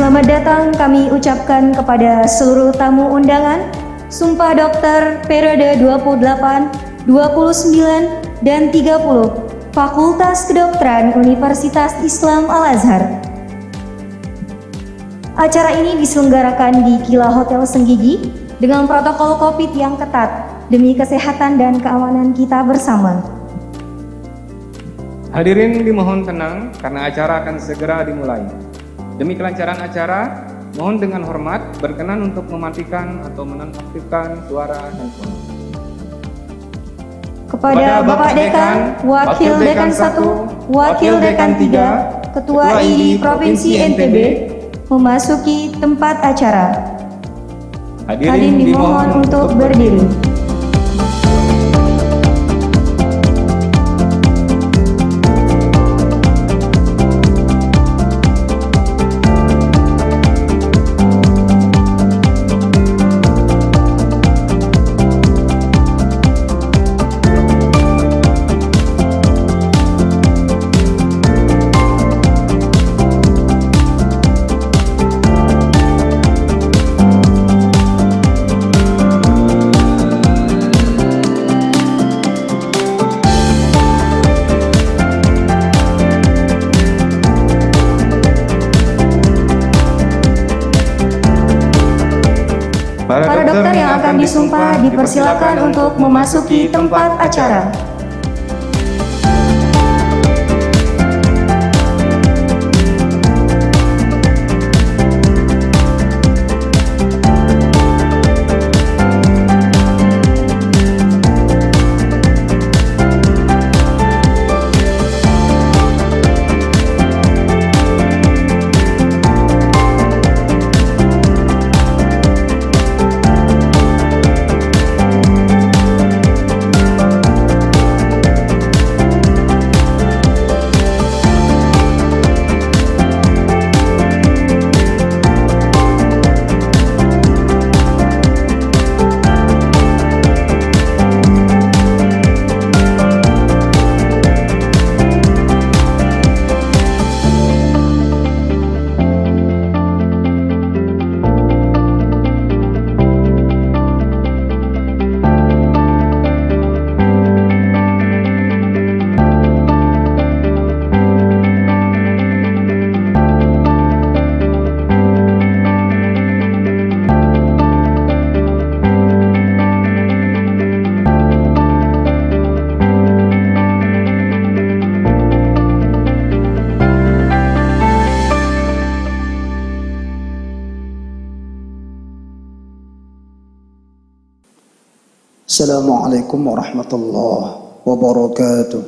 Selamat datang kami ucapkan kepada seluruh tamu undangan Sumpah Dokter periode 28, 29, dan 30 Fakultas Kedokteran Universitas Islam Al-Azhar. Acara ini diselenggarakan di Kila Hotel Senggigi dengan protokol COVID yang ketat demi kesehatan dan keamanan kita bersama. Hadirin dimohon tenang karena acara akan segera dimulai. Demi kelancaran acara, mohon dengan hormat berkenan untuk mematikan atau menonaktifkan suara handphone. Kepada Bapak Dekan, Wakil Dekan 1, Wakil Dekan 3, Ketua ID Provinsi NTB, memasuki tempat acara. Hadirin dimohon untuk berdiri. Para dokter yang akan disumpah dipersilakan untuk memasuki tempat acara. Assalamualaikum warahmatullahi wabarakatuh.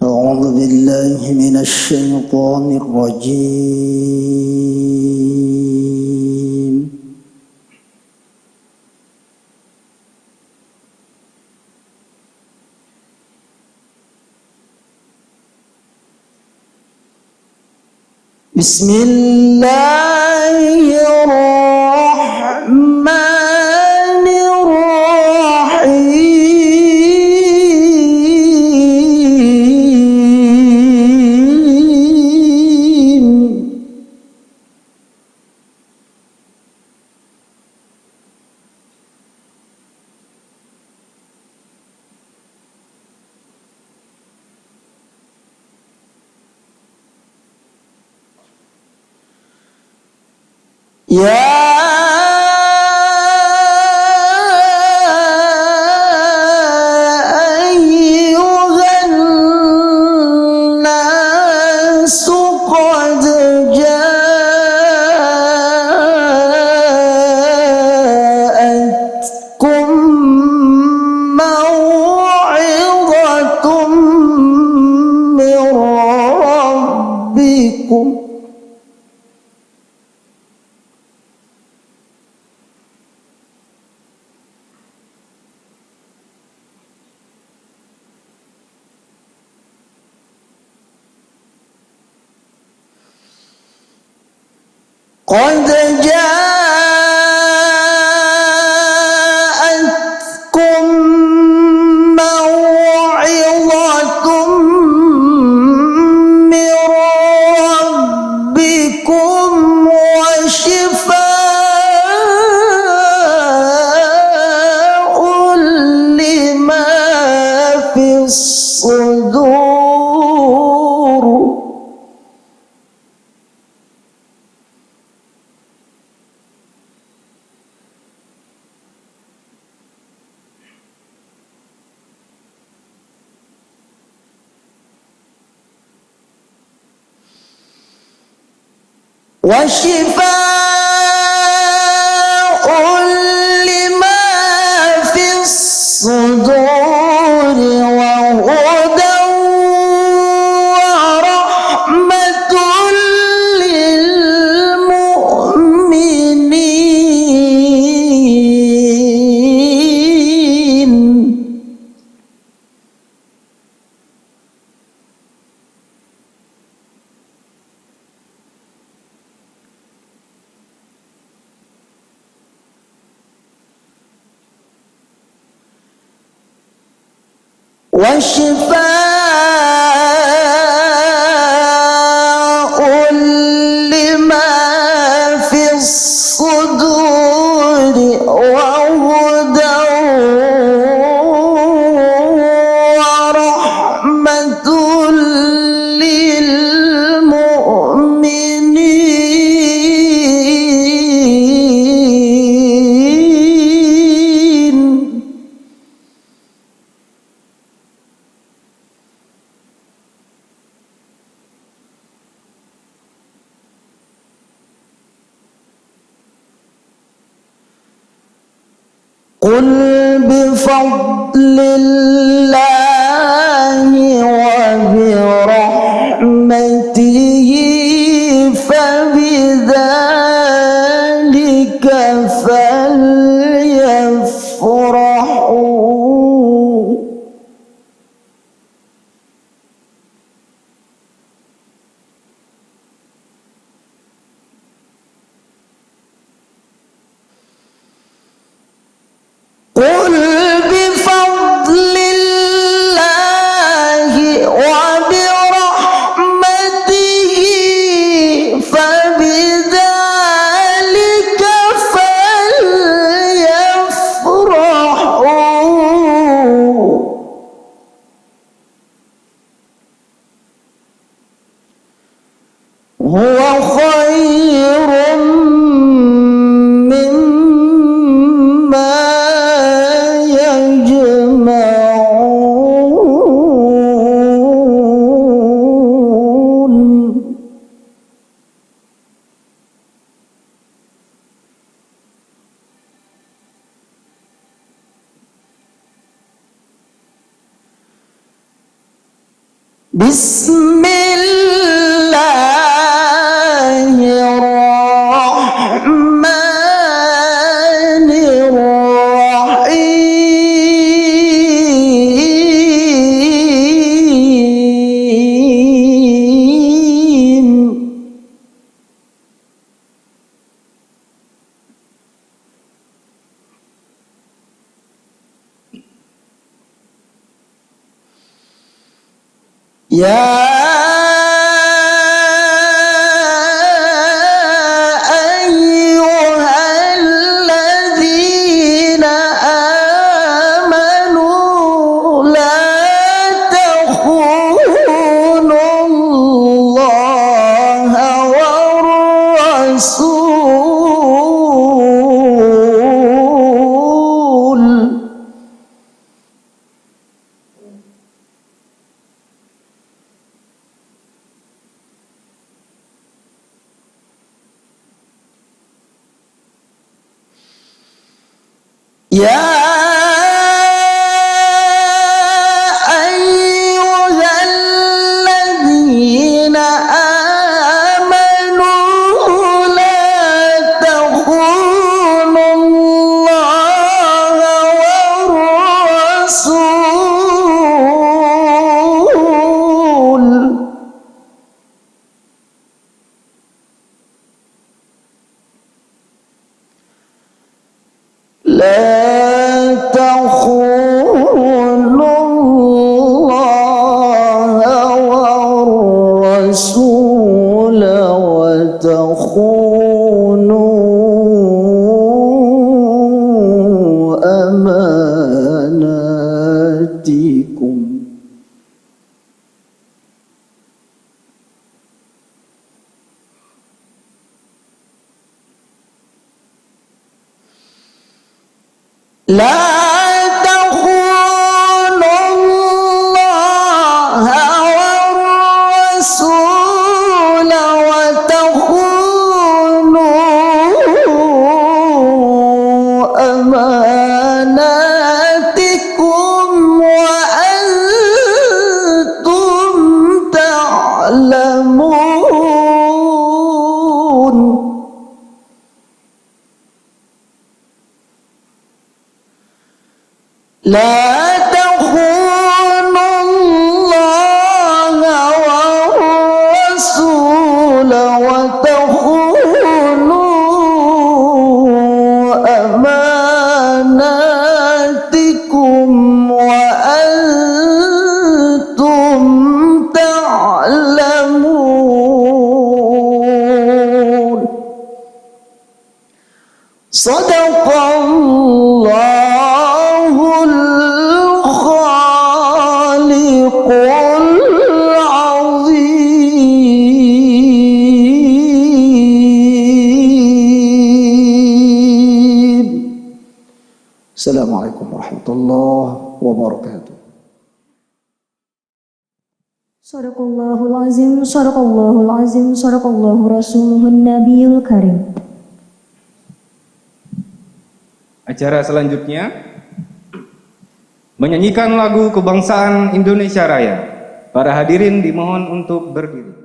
A'udzu billahi minasy syaithanir rajim. Bismillahirrahmanirrahim. Ya ayyuhan nasu qad ja'atkum maw'idhatum min rabbikum. قد جاءتكم الصدور وشفاء لما في الصدور وهدى ورحمة للمؤمنين وشفاء لما في الصدور وهدى ورحمة للمؤمنين قل بفضل الله وبرحمته فبذلك فليفرحوا قل بفضل الله وبرحمته فبذلك فليفرحوا هو خير مما يجمعون بسم الله الرحمن الرحيم يا أيها الذين آمنوا لا تخونوا الله والرسول يا أيها الذين آمنوا لا تخونوا الله والرسول لا تخونوا الله والرسول وتخونوا أماناتكم لا تخونوا الله والرسول وتخونوا أماناتكم وأنتم تعلمون. لا تخونوا الله والرسول وتخونوا أماناتكم وأنتم تعلمون. صدق الله الخالق العظيم. السلام عليكم ورحمة الله وبركاته. Sadaqallahul azim, sadaqallahul azim, sadaqallahu rasuluhun nabiyul karim. Acara selanjutnya menyanyikan lagu kebangsaan Indonesia Raya. Para hadirin dimohon untuk berdiri.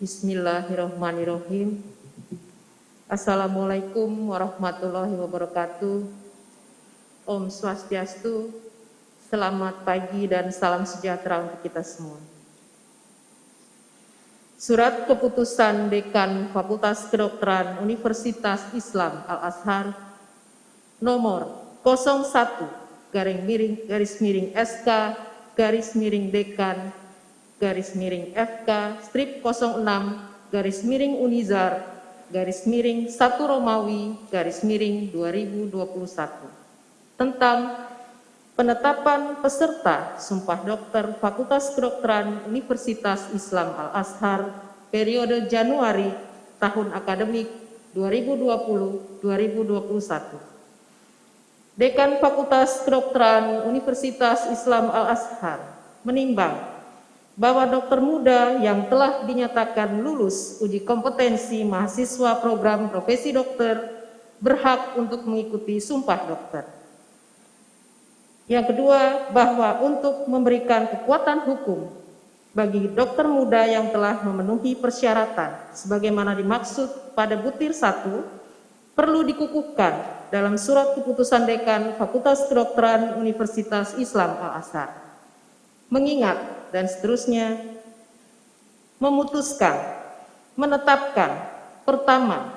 Bismillahirrahmanirrahim. Assalamualaikum warahmatullahi wabarakatuh. Om Swastiastu. Selamat pagi dan salam sejahtera untuk kita semua. Surat keputusan Dekan Fakultas Kedokteran Universitas Islam Al-Azhar nomor 01-Dekan-Unizar-1 tentang penetapan peserta Sumpah Dokter Fakultas Kedokteran Universitas Islam Al-Azhar periode Januari tahun akademik 2020-2021. Dekan Fakultas Kedokteran Universitas Islam Al-Azhar menimbang bahwa dokter muda yang telah dinyatakan lulus uji kompetensi mahasiswa program profesi dokter berhak untuk mengikuti Sumpah Dokter. Yang kedua, bahwa untuk memberikan kekuatan hukum bagi dokter muda yang telah memenuhi persyaratan sebagaimana dimaksud pada butir 1 perlu dikukuhkan dalam surat keputusan Dekan Fakultas Kedokteran Universitas Islam Al-Azhar. Mengingat dan seterusnya, memutuskan, menetapkan, pertama,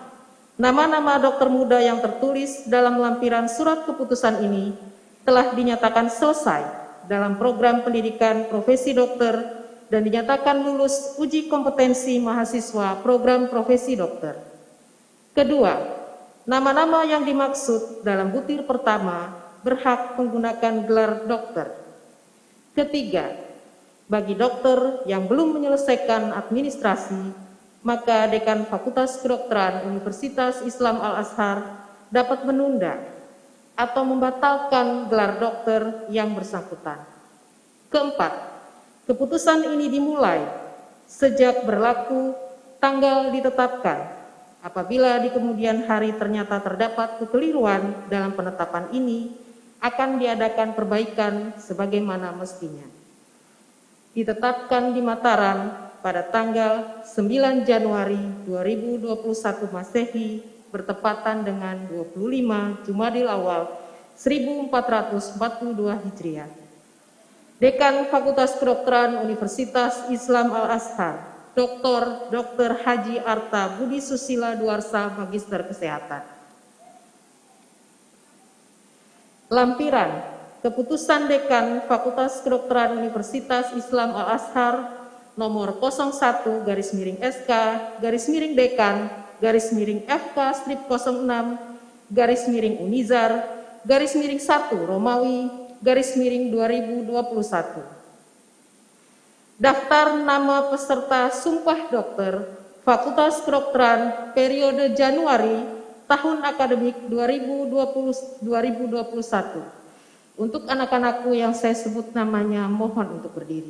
nama-nama dokter muda yang tertulis dalam lampiran surat keputusan ini telah dinyatakan selesai dalam program pendidikan profesi dokter dan dinyatakan lulus uji kompetensi mahasiswa program profesi dokter. Kedua, nama-nama yang dimaksud dalam butir pertama berhak menggunakan gelar dokter. Ketiga, bagi dokter yang belum menyelesaikan administrasi, maka Dekan Fakultas Kedokteran Universitas Islam Al-Azhar dapat menunda atau membatalkan gelar dokter yang bersangkutan. Keempat, keputusan ini dimulai sejak berlaku tanggal ditetapkan. Apabila di kemudian hari ternyata terdapat kekeliruan dalam penetapan ini, akan diadakan perbaikan sebagaimana mestinya. Ditetapkan di Mataram pada tanggal 9 Januari 2021 Masehi bertepatan dengan 25 Jumadil Awal 1442 Hijriah. Dekan Fakultas Kedokteran Universitas Islam Al-Azhar, Dr. Haji Arta Budi Susila Duarsa, Magister Kesehatan. Lampiran Keputusan Dekan Fakultas Kedokteran Universitas Islam Al-Azhar nomor 01-Dekan-FK-Unizar-1 Romawi-2021. Daftar nama peserta Sumpah Dokter Fakultas Kedokteran periode Januari tahun akademik 2020-2021. Untuk anak-anakku yang saya sebut namanya, mohon untuk berdiri.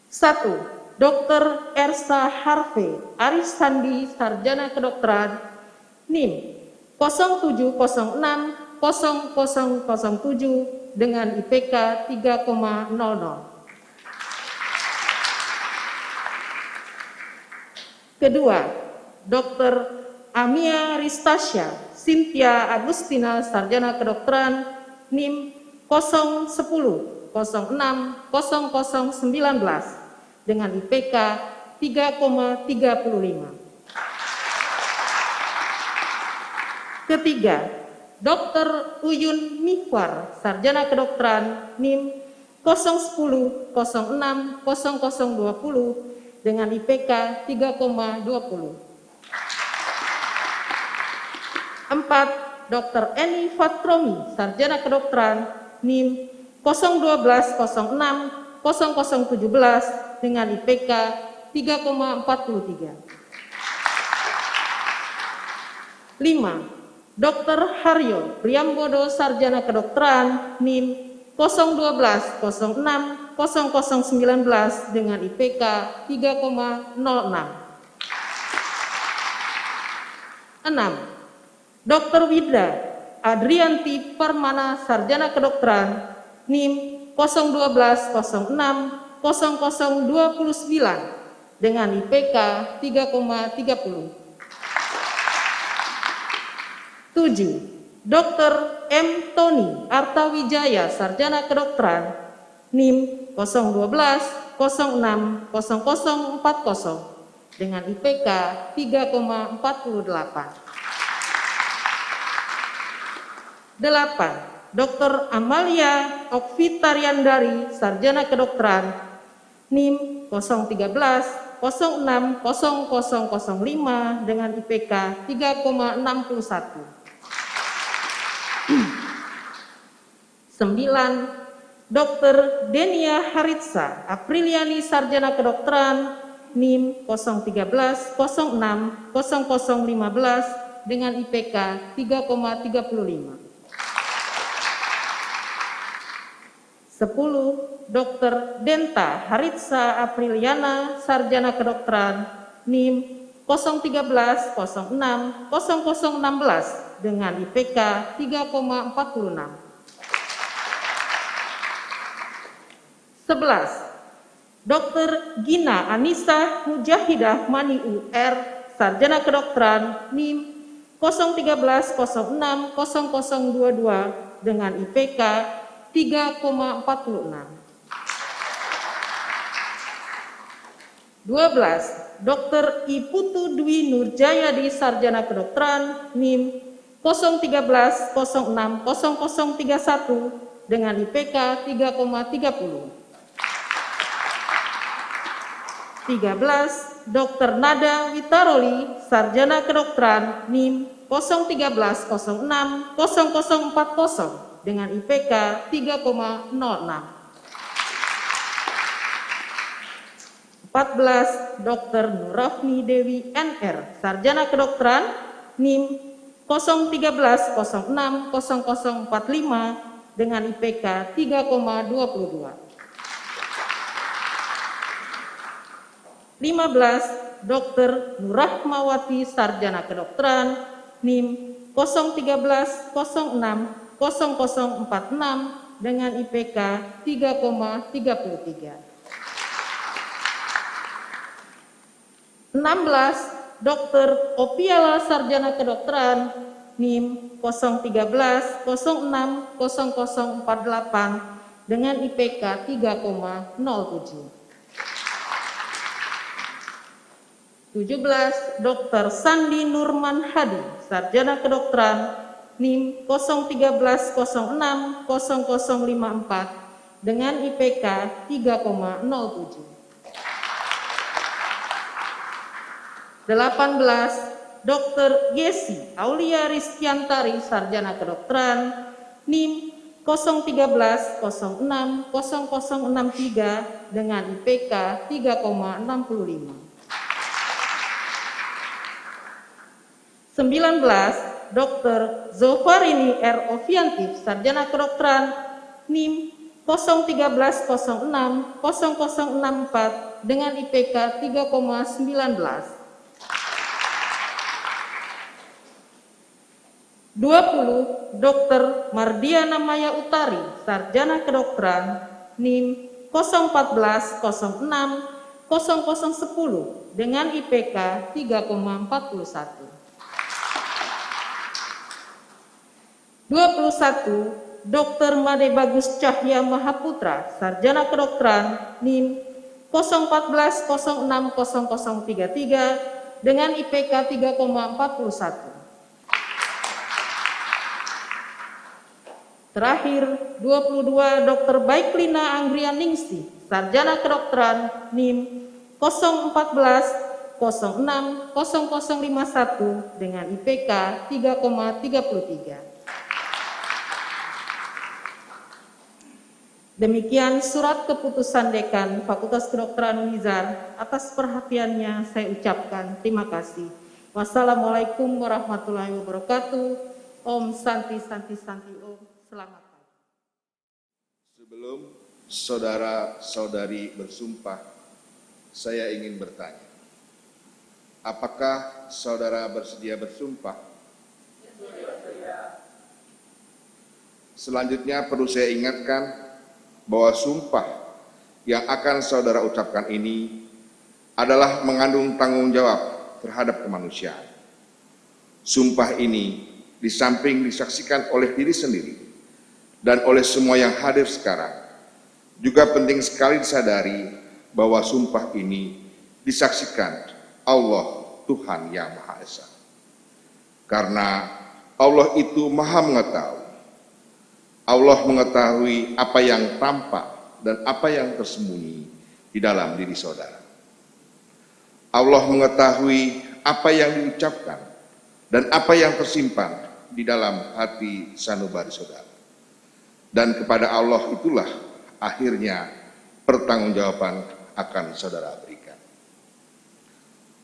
1. Dr. Ersa Harve Aris Sandi, Sarjana Kedokteran, NIM 07060007 dengan IPK 3,00. Kedua, Dr. Amia Ristasya Cynthia Agustina, Sarjana Kedokteran, NIM 010600019 dengan IPK 3,35. Ketiga, Dr. Uyun Mihwar, Sarjana Kedokteran, NIM 010600020 dengan IPK 3,20. 4. Dr. Eni Fatromi, Sarjana Kedokteran, NIM 012060017 dengan IPK 3,43. 5. Dr. Haryo Priambodo, Sarjana Kedokteran, NIM 012060019 dengan IPK 3,06. 6. Dr. Widra Adrianti Parmana, Sarjana Kedokteran, NIM 012060029 dengan IPK 3,30. 7. Dr. M. Tony Artawijaya, Sarjana Kedokteran, NIM 012060040 dengan IPK 3,48. 8. Dr. Amalia Okvitariandari, Sarjana Kedokteran, NIM 013060005 dengan IPK 3,61. 9. Dr. Denia Haritsa Apriliani, Sarjana Kedokteran, NIM 013060015 dengan IPK 3,35. 10. Dr. Denta Haritsa Apriliana, Sarjana Kedokteran, NIM 013060016 dengan IPK 3,46. 11. Dr. Gina Anissa Mujahidah Mani UR, Sarjana Kedokteran NIM 013060022 dengan IPK 3,46. 12. Dr. Iputu Dwi Nurjayadi Sarjana Kedokteran NIM 013060031 dengan IPK 3,30. 13. Dr. Nada Witaroli Sarjana Kedokteran NIM 013060040 dengan IPK 3,06. 14. Dr. Nurafni Dewi NR Sarjana Kedokteran NIM 013060045 dengan IPK 3,22. 15. Dr. Nurahmawati Sarjana Kedokteran NIM 013060046 dengan IPK 3,33. 16. Dr. Opiala Sarjana Kedokteran NIM 013060048 dengan IPK 3,07. 17. Dr. Sandi Nurman Hadi Sarjana Kedokteran NIM 013060054 dengan IPK 3,07. 18. Dr. Yesi Aulia Rizkyantari Sarjana Kedokteran NIM 013060063 dengan IPK 3,65. 19. Dr. Zofarini R. Oviantif Sarjana Kedokteran NIM 013060064 dengan IPK 3,19. 20. Dr. Mardiana Maya Utari Sarjana Kedokteran NIM 014060010 dengan IPK 3,41. 21. Dr. Made Bagus Cahya Mahaputra Sarjana Kedokteran NIM 014060033 dengan IPK 3,41. Terakhir, 22. Dr. Baiklina Anggrianingsih Sarjana Kedokteran NIM 014060051 dengan IPK 3,33. Demikian surat keputusan Dekan Fakultas Kedokteran Unizar. Atas perhatiannya saya ucapkan terima kasih. Wassalamualaikum warahmatullahi wabarakatuh. Om Santi Santi Santi Om. Selamat pagi. Sebelum saudara-saudari bersumpah, saya ingin bertanya. Apakah saudara bersedia bersumpah? Selanjutnya perlu saya ingatkan bahwa sumpah yang akan saudara ucapkan ini adalah mengandung tanggung jawab terhadap kemanusiaan. Sumpah ini di samping disaksikan oleh diri sendiri dan oleh semua yang hadir sekarang, juga penting sekali disadari bahwa sumpah ini disaksikan Allah Tuhan Yang Maha Esa. Karena Allah itu Maha Mengetahui. Allah mengetahui apa yang tampak dan apa yang tersembunyi di dalam diri saudara. Allah mengetahui apa yang diucapkan dan apa yang tersimpan di dalam hati sanubari saudara. Dan kepada Allah itulah akhirnya pertanggungjawaban akan saudara berikan.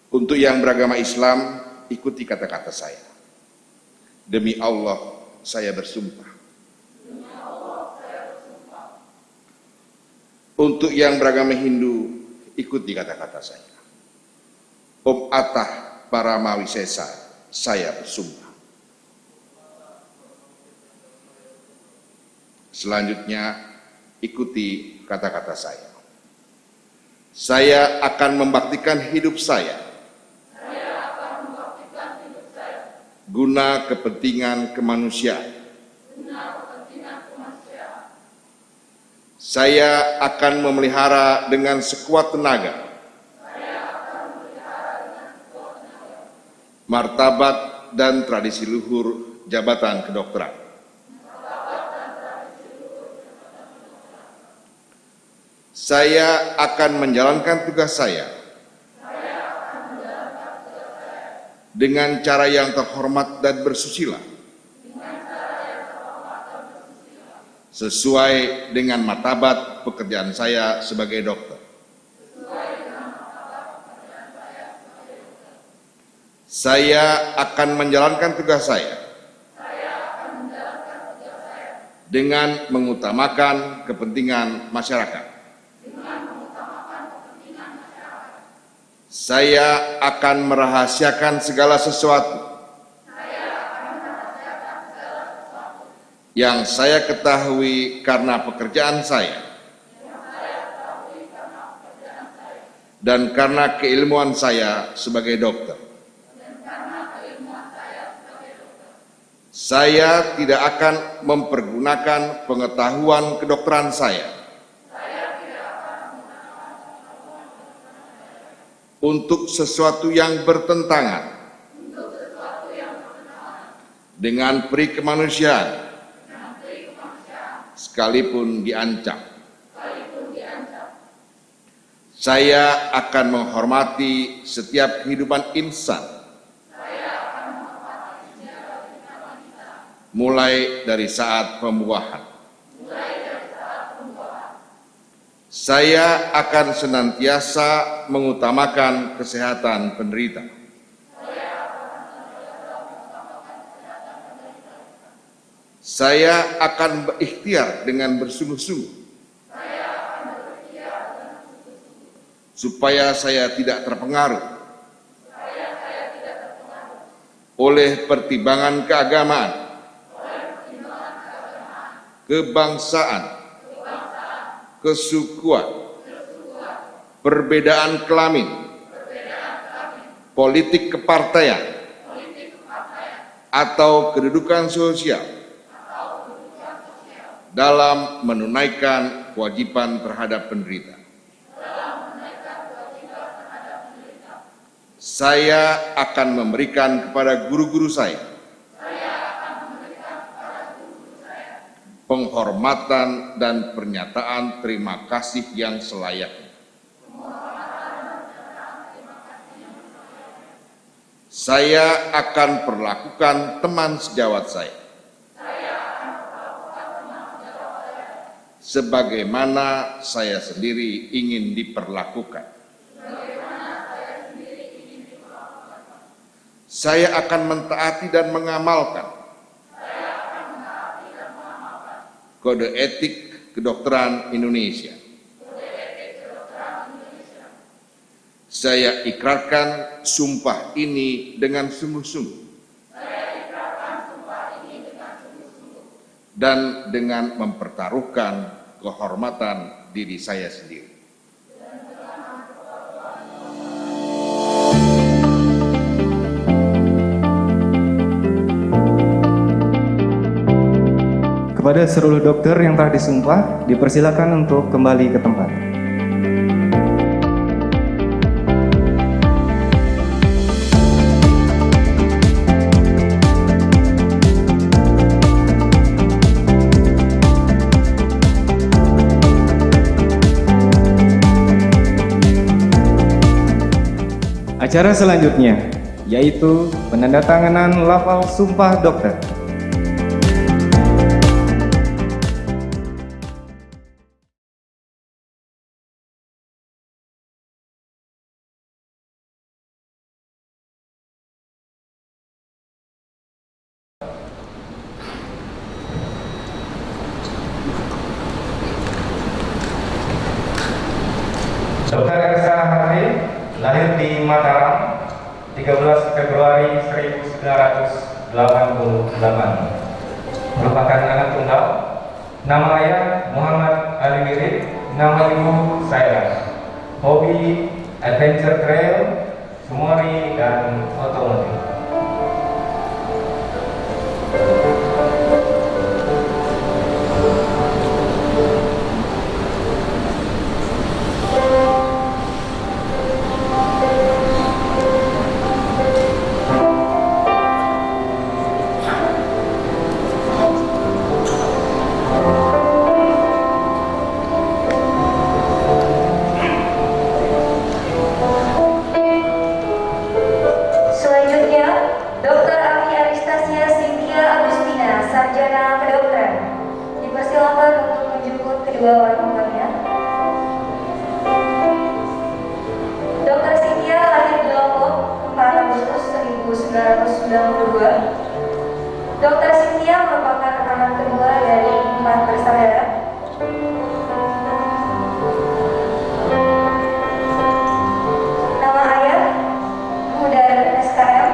Untuk yang beragama Islam, ikuti kata-kata saya. Demi Allah, saya bersumpah. Untuk yang beragama Hindu, ikuti kata-kata saya. Om Atah Paramawisesa, saya bersumpah. Selanjutnya, ikuti kata-kata saya. Saya akan membaktikan hidup saya guna kepentingan kemanusiaan. Saya akan memelihara dengan sekuat tenaga martabat dan tradisi luhur jabatan kedokteran. Saya akan menjalankan tugas saya dengan cara yang terhormat dan bersusila, sesuai dengan martabat pekerjaan saya sebagai dokter. Saya akan menjalankan tugas saya dengan mengutamakan kepentingan masyarakat. Saya akan merahasiakan segala sesuatu yang saya ketahui karena pekerjaan saya dan karena keilmuan saya sebagai dokter. Saya tidak akan mempergunakan pengetahuan kedokteran saya untuk sesuatu yang bertentangan dengan peri kemanusiaan, sekalipun diancam. Saya akan menghormati setiap kehidupan insan, mulai dari saat pembuahan. Saya akan senantiasa mengutamakan kesehatan penderita. Saya akan berikhtiar dengan bersungguh-sungguh supaya saya tidak terpengaruh oleh pertimbangan keagamaan, kebangsaan, kesukuan, perbedaan kelamin, politik kepartaian, atau kedudukan sosial dalam menunaikan kewajiban terhadap penderita. Saya akan memberikan kepada guru-guru saya penghormatan dan pernyataan terima kasih yang selayaknya. Saya akan perlakukan teman sejawat saya sebagaimana saya sendiri ingin diperlakukan. Saya akan mentaati dan mengamalkan Kode Etik Kedokteran Indonesia. Saya ikrarkan sumpah ini dengan sungguh-sungguh dan dengan mempertaruhkan kehormatan diri saya sendiri. Kepada seluruh dokter yang telah disumpah, dipersilakan untuk kembali ke tempat. Acara selanjutnya yaitu penandatanganan lafal sumpah dokter. Dr. Elsa Harvey lahir di Mataram 13 Februari 1988, merupakan anak tunggal. Nama ayah Muhammad Ali Wirid, nama ibu Saira. hobi, adventure trail, sumori, dan otomotif. Selanjutnya, Dr. Ami Anastasia Cynthia Agustina, Sarjana Kedokteran. Dipersilakan untuk menjemput kedua orang tuanya. Dr. Cynthia lahir di Lombok 4 Agustus 1992. Dr. Cynthia merupakan anak kedua dari 4 bersaudara. Nama ayah Mudar SKM.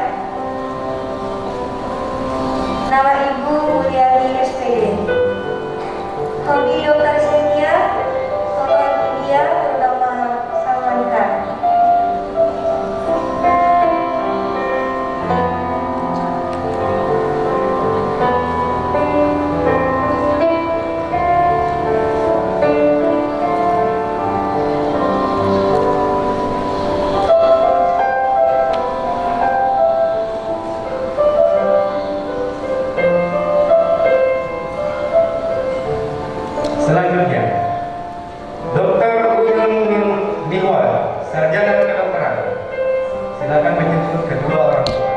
Nama ibu Mulyani SPD. Hobi Dr. Cynthia nonton India, terutama Salman Khan. Selanjutnya, Dr. Uyun Nihwal, Sarjana Kedokteran. Silakan menjemput kedua orang tua.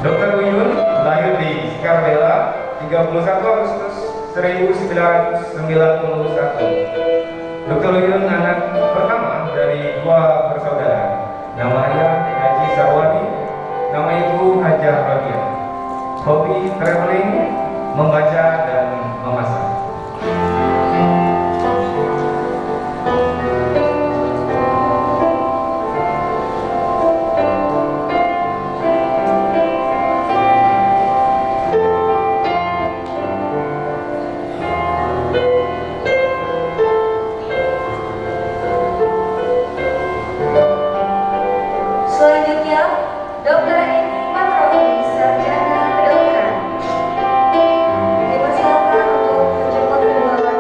Dr. Uyun lahir di Skarvela 31 Agustus 1991. Dr. Uyun anak pertama dari 2 bersaudara. Nama ayah Haji Sarwadi, nama ibu Hajah Rabiah. Hobi traveling, membaca, dan memasak. Selanjutnya, Dr. Eni Patrohi, Sarjana Kedokteran. Dipersilakan untuk menjemput kedua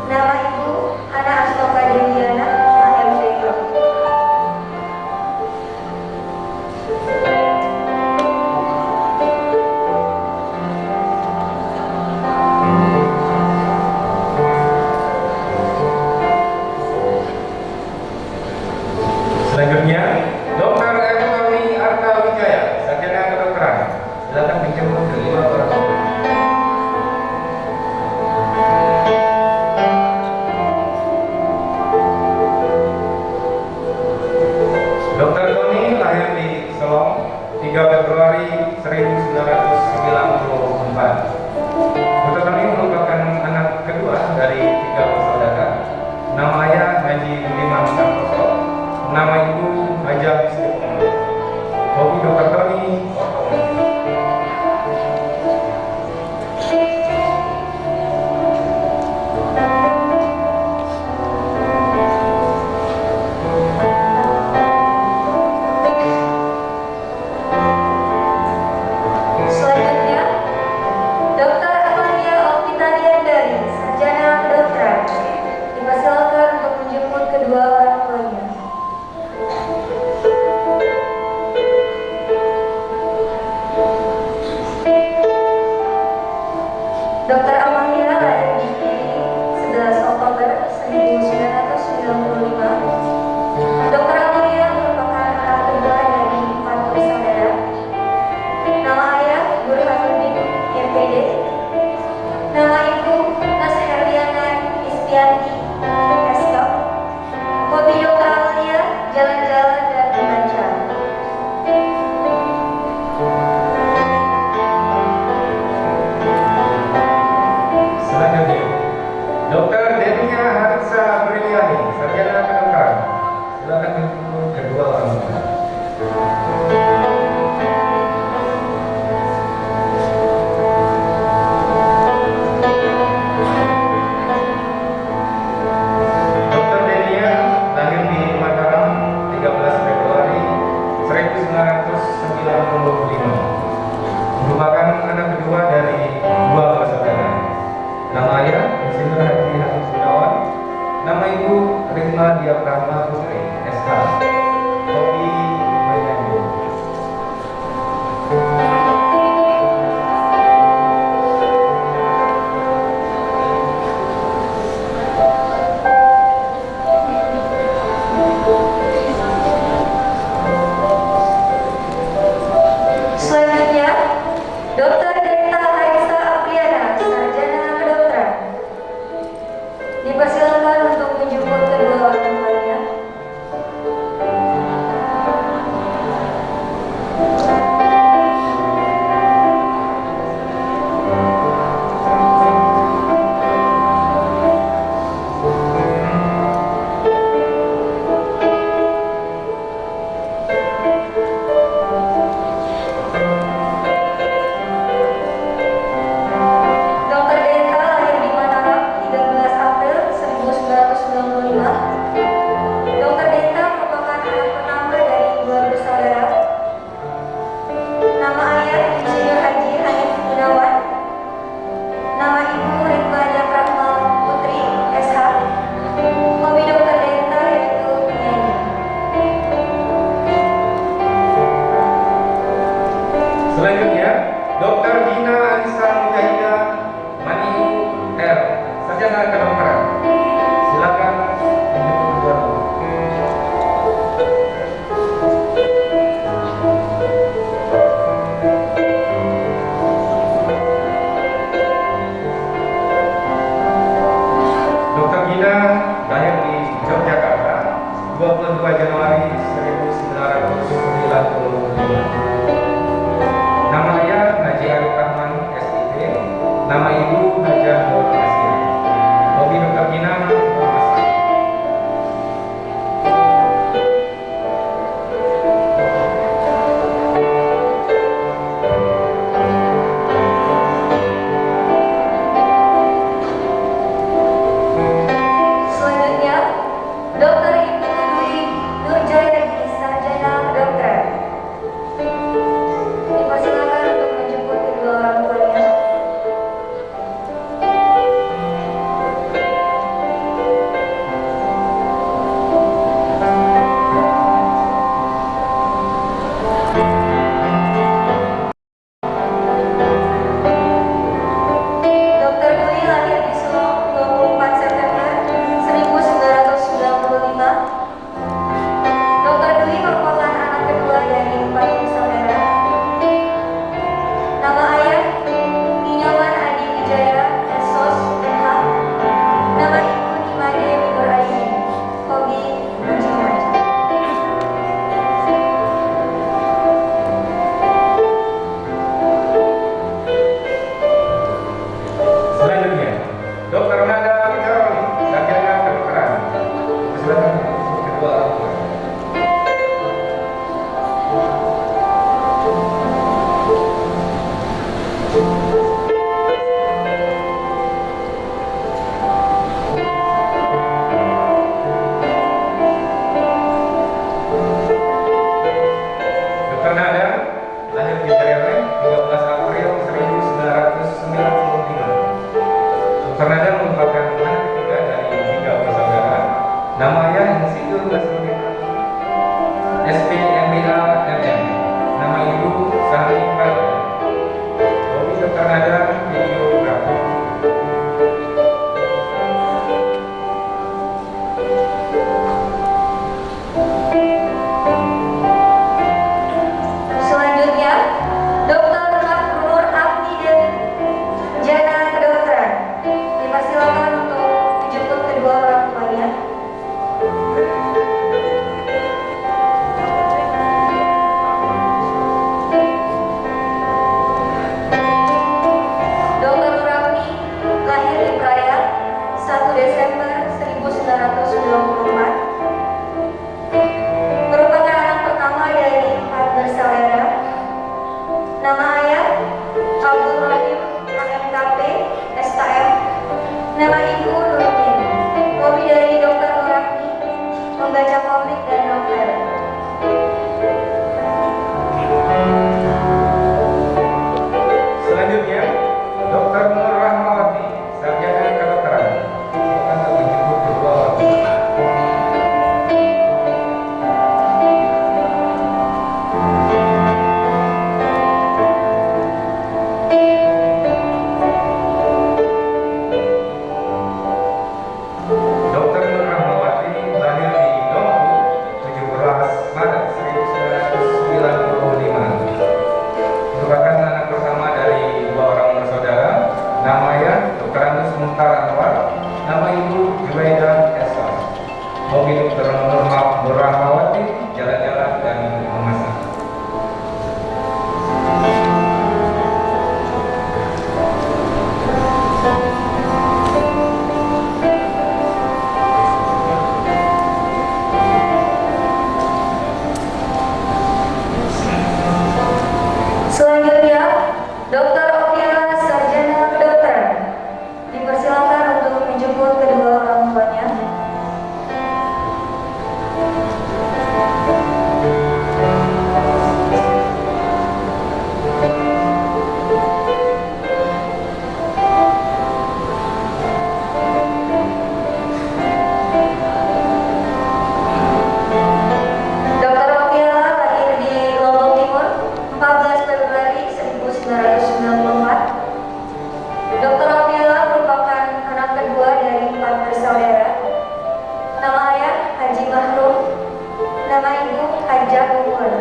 Nama Ibu Ana Astoka Dewiana, AMDK. Selanjutnya, Dr. Erwani Arta Wijaya, Sarjana Kedokteran. Silakan dijemput kelima orang tua. Dr. Tony lahir di Solong 3 Februari 1994. Dr. Tony merupakan anak kedua dari 3 bersaudara. Nama ayah Haji Budiman Santoso, nama ibu Haja Istiqomah. Hobi Dr. Tony otomotif. Selanjutnya, Dr. Amalia Okitarian dari Sarjana Kedokteran. Dipersilakan untuk menjemput kedua orang tuanya. Dr. Amalia lahir di Kediri 11 Oktober 1995. Dr. Amalia merupakan anak kedua dari 4 bersaudara. Nama ayah Burhanuddin MPD. Nama ibu Nasherliana Istianti SK. Hobi Dr. Amalia jalan-jalan dan membaca. Selanjutnya, Dr. Denia Harisa Briliani, Sarjana Kedokteran. Silakan dijemput kedua orang tua. Dr. Denia lahir di Mataram 13 Februari 1995. Merupakan anak kedua dari 2 bersaudara. Nama ayah Insinyur Haji Hanif Gunawan, nama ibu Rima Diaprama Putri SH. Hobi menyanyi. Selanjutnya, Dr. Deta Haisa Apriana, Sarjana Kedokteran. Dipersilakan untuk menjemput kedua orang tuanya. Dr. Deta lahir di Mataram 13 April 1995. Dr. Deta merupakan anak pertama dari 2 bersaudara. Nama ayah Insinyur Haji Hanif Gunawan. Nama ibu Rima Diaprama Putri SH. Hobi Dr. Deta yaitu menyanyi. Selanjutnya, Dr. Gina Anissa Mujahidah Maniu R, Sarjana Kedokteran. Silakan dijemput kedua orang tua. Dr. Gina lahir di Yogyakarta 22 Januari 1995. Nama ayah Haji Arif Rahman SIP, nama ibu Haja Nur Asia. Hobi Dr. Gina memasak. Selanjutnya, Dr. Ibnu Dwi Nurjayadi, Sarjana Kedokteran. hajat umur.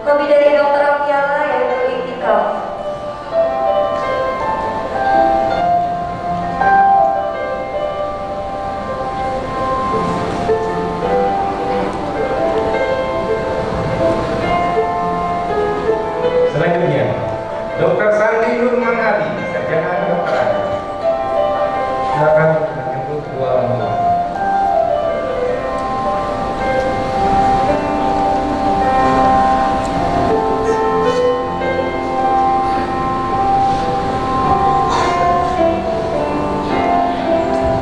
Hobi dari Dr. Afiala yaitu iktikaf. Selanjutnya, Dr. Sandi Nur Manali, sarjana kedokteran. Silakan menjemput kedua orang tua.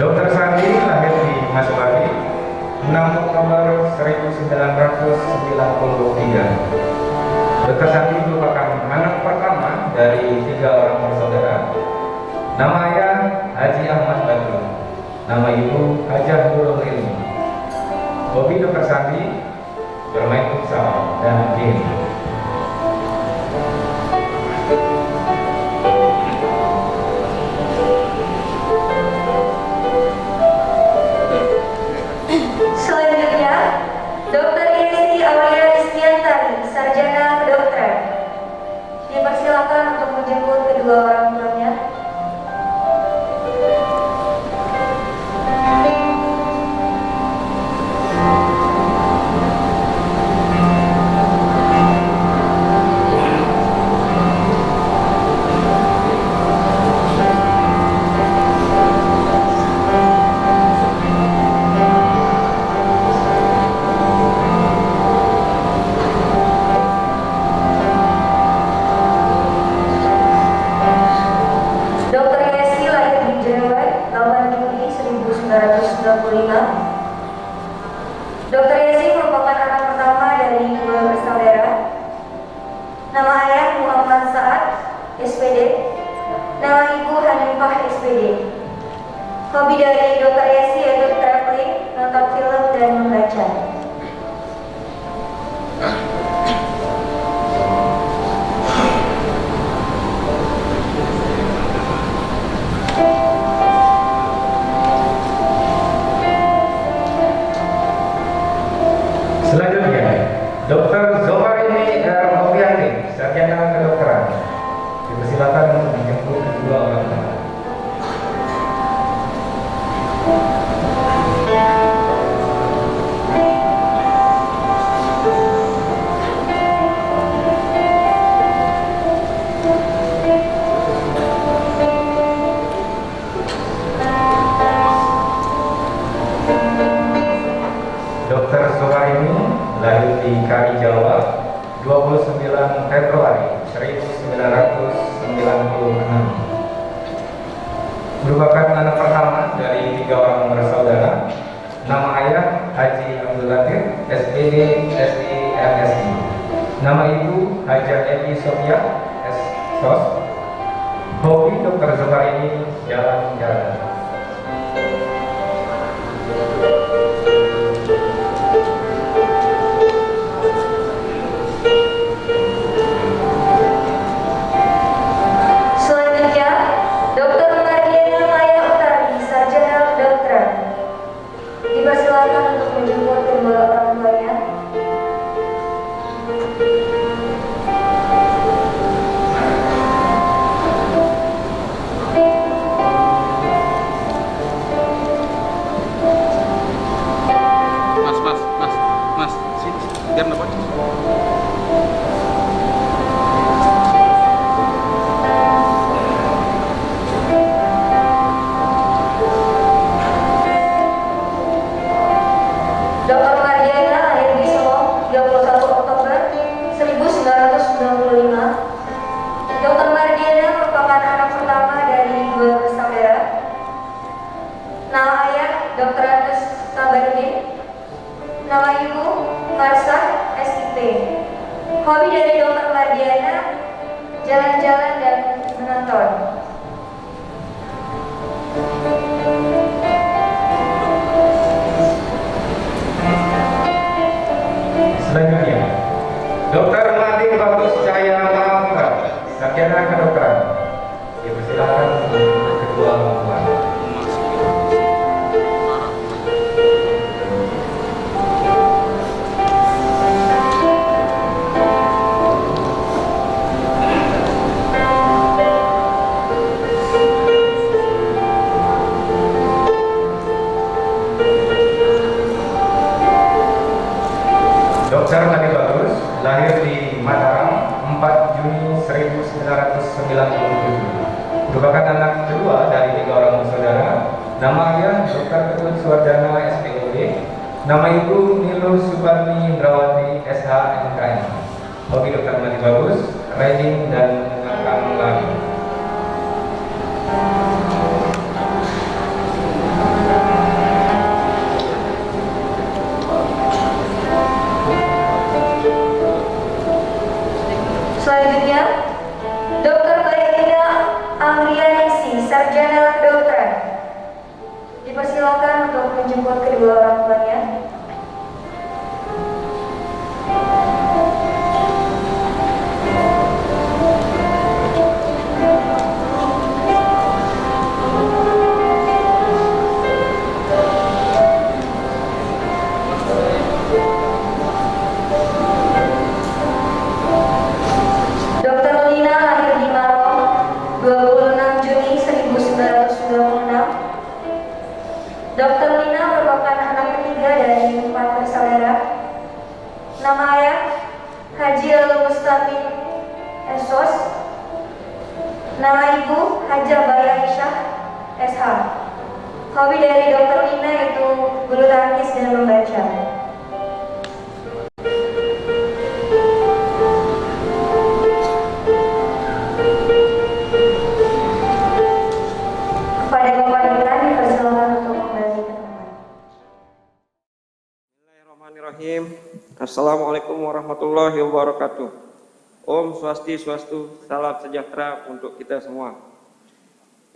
Dr. Sandi lahir di Masbali 6 Oktober 1993. Dr. Sandi merupakan anak pertama dari 3 orang bersaudara. Nama ayah Haji Ahmad Badrun, nama ibu Hajah Nurul Ilmi. Hobi Dr. Sandi bermain futsal dan game. Selanjutnya, Dr. Yesi Aulia Istiantari, sarjana kedokteran. Dipersilakan untuk menjemput kedua orang tuanya. Dr. Yesi lahir di Jerewet 8 Juli 1995. Dr. Yesi merupakan anak pertama dari 2 bersaudara. Nama ayah Muhammad Saad, SPD. Nama ibu Hanifah, SPD. Hobi dari Dr. Yesi yaitu traveling, nonton film, dan membaca. Selanjutnya, Dr. Zoharini Rofiati, sarjana kedokteran. Dipersilakan untuk menjemput kedua orang tua. Dr. Zoharini lahir di Kari, Jawa 29 Februari 1996. Merupakan anak pertama dari 3 orang bersaudara. Nama ayah Haji Abdul Latif, SPD, SI, MSI. Nama ibu Hajah Edi Sofia, SSOS. Hobi Dr. Zoharini jalan-jalan. Selanjutnya, Dr. Mardiana Maya Utari, sarjana kedokteran. Dipersilakan untuk menjemput kedua orang tuanya. Mas, sini, biar dapat. Dr. Mardiana lahir di Solo 31 Oktober 1995. Dr. Mardiana merupakan anak pertama dari 2 bersaudara. Nama ayah Dr. Andes Sabarudin. Nama ibu Marsah, SIP. Hobi dari Dr. Mardiana jalan-jalan dan menonton. Selanjutnya, Dr. Mading Bagus Cahaya Mahamka, sarjana kedokteran. Dipersilakan untuk kedua orang tua. Ketut Suwardana SPOD, nama Ibu Nilo Suparni Indrawati SH MKM. Hobi Dr. Mati Bagus, riding dan akan lari. Selanjutnya, Dr. Bailina Angrianisi, Sarjana Kedokteran. Dipersilakan untuk menjemput kedua orang tuanya. Dr. Lina lahir di Malang 26 Juni 1996. Dr. Lina merupakan anak ketiga dari 4 bersaudara. Nama ayah Haji Al-Mustamin SOS. Nama ibu Hajar Bayi Aisyah SH. Hobi dari Dr. Lina itu bulu tangkis dan membaca. Kepada Bapak Dekan dipersilakan untuk kembali ke tempat. Bismillahirrahmanirrahim. Assalamualaikum warahmatullahi wabarakatuh. Om Swastiastu, salam sejahtera untuk kita semua.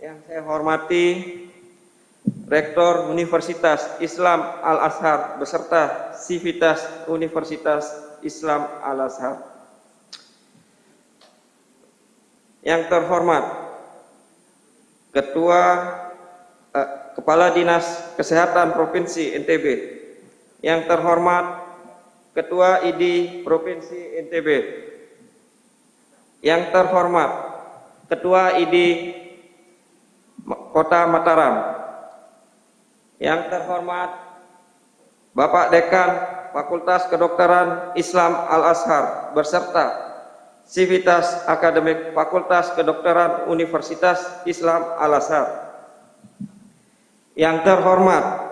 Yang saya hormati Rektor Universitas Islam Al-Azhar beserta Sivitas Universitas Islam Al-Azhar. Yang terhormat Kepala Dinas Kesehatan Provinsi NTB, yang terhormat Ketua ID Provinsi NTB, yang terhormat Ketua ID Kota Mataram, yang terhormat Bapak Dekan Fakultas Kedokteran Islam Al-Azhar beserta Sivitas Akademik Fakultas Kedokteran Universitas Islam Al-Azhar, yang terhormat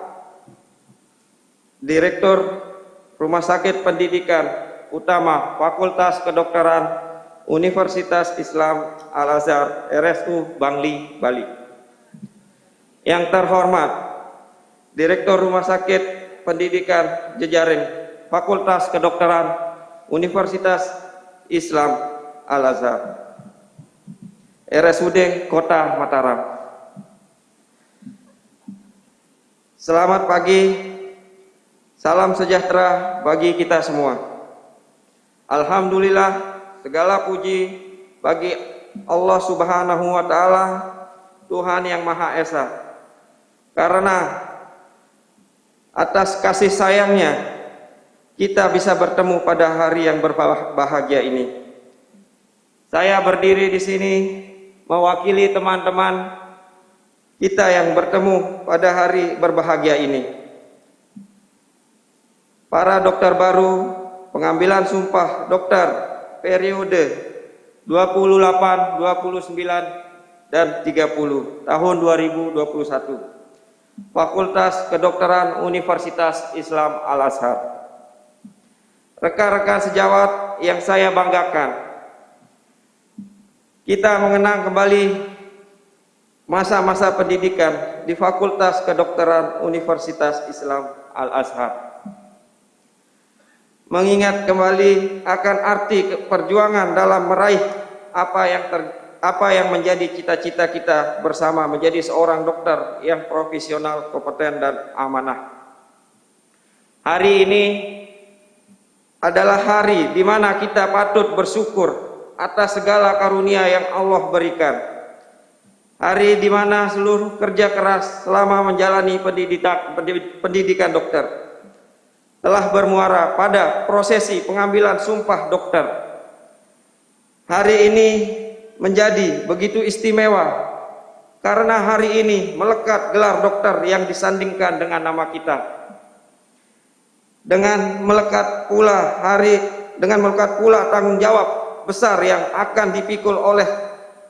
Direktur Rumah Sakit Pendidikan Utama Fakultas Kedokteran Universitas Islam Al-Azhar RSU Bangli, Bali, yang terhormat Direktur Rumah Sakit Pendidikan Jejaring Fakultas Kedokteran Universitas Islam Al-Azhar RSUD Kota Mataram. Selamat pagi, salam sejahtera bagi kita semua. Alhamdulillah, segala puji bagi Allah Subhanahu wa Ta'ala, Tuhan yang Maha Esa, karena atas kasih sayangnya kita bisa bertemu pada hari yang berbahagia ini. Saya berdiri di sini mewakili teman-teman kita yang bertemu pada hari berbahagia ini. Para dokter baru, pengambilan sumpah dokter periode 28, 29, dan 30 tahun 2021. Fakultas Kedokteran Universitas Islam Al-Azhar. Rekan-rekan sejawat yang saya banggakan, kita mengenang kembali masa-masa pendidikan di Fakultas Kedokteran Universitas Islam Al-Azhar. Mengingat kembali akan arti perjuangan dalam meraih apa yang menjadi cita-cita kita bersama, menjadi seorang dokter yang profesional, kompeten, dan amanah. Hari ini adalah hari di mana kita patut bersyukur atas segala karunia yang Allah berikan. Hari di mana seluruh kerja keras selama menjalani pendidikan dokter telah bermuara pada prosesi pengambilan sumpah dokter. Hari ini menjadi begitu istimewa karena hari ini melekat gelar dokter yang disandingkan dengan nama kita. Dengan melekat pula tanggung jawab besar yang akan dipikul oleh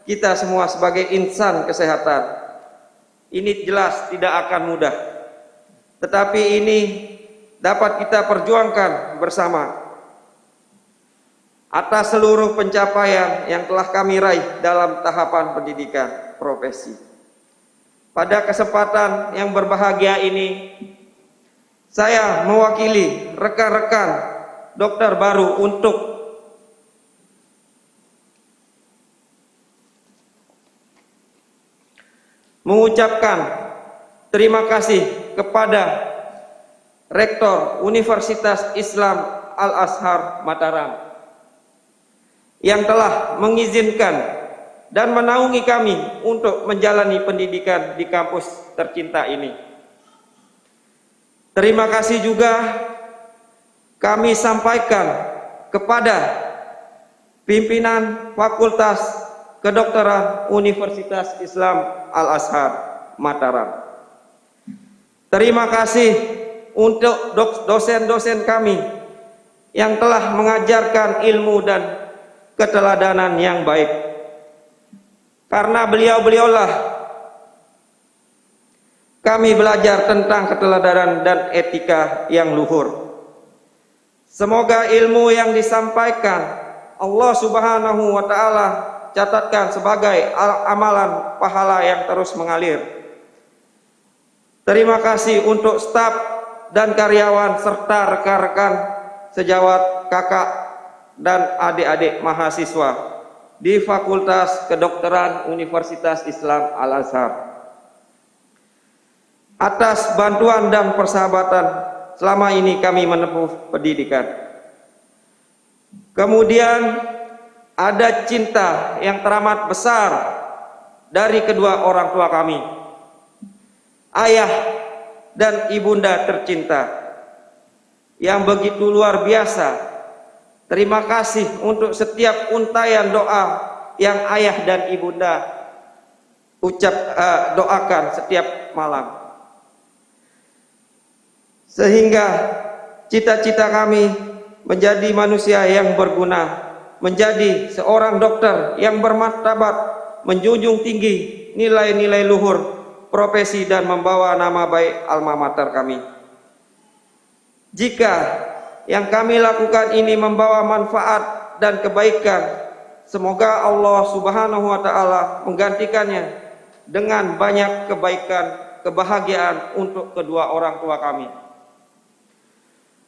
kita semua sebagai insan kesehatan. Ini jelas tidak akan mudah. tetapi ini dapat kita perjuangkan bersama. Atas seluruh pencapaian yang telah kami raih dalam tahapan pendidikan profesi. Pada kesempatan yang berbahagia ini, saya mewakili rekan-rekan dokter baru untuk mengucapkan terima kasih kepada Rektor Universitas Islam Al-Azhar Mataram yang telah mengizinkan dan menaungi kami untuk menjalani pendidikan di kampus tercinta ini. Terima kasih juga kami sampaikan kepada pimpinan Fakultas Kedokteran Universitas Islam Al-Azhar Mataram. Terima kasih untuk dosen-dosen kami yang telah mengajarkan ilmu dan keteladanan yang baik. Karena beliau-beliaulah kami belajar tentang keteladanan dan etika yang luhur. Semoga ilmu yang disampaikan Allah Subhanahu wa taala catatkan sebagai amalan pahala yang terus mengalir. Terima kasih untuk staf dan karyawan serta rekan-rekan sejawat, kakak dan adik-adik mahasiswa di Fakultas Kedokteran Universitas Islam Al-Azhar. Atas bantuan dan persahabatan selama ini kami menempuh pendidikan. Kemudian ada cinta yang teramat besar dari kedua orang tua kami, ayah dan ibunda tercinta, yang begitu luar biasa. Terima kasih untuk setiap untayan doa yang ayah dan ibunda doakan setiap malam, sehingga cita-cita kami menjadi manusia yang berguna, menjadi seorang dokter yang bermartabat, menjunjung tinggi nilai-nilai luhur profesi dan membawa nama baik alma mater kami. Jika yang kami lakukan ini membawa manfaat dan kebaikan, semoga Allah Subhanahu wa taala menggantikannya dengan banyak kebaikan, kebahagiaan untuk kedua orang tua kami.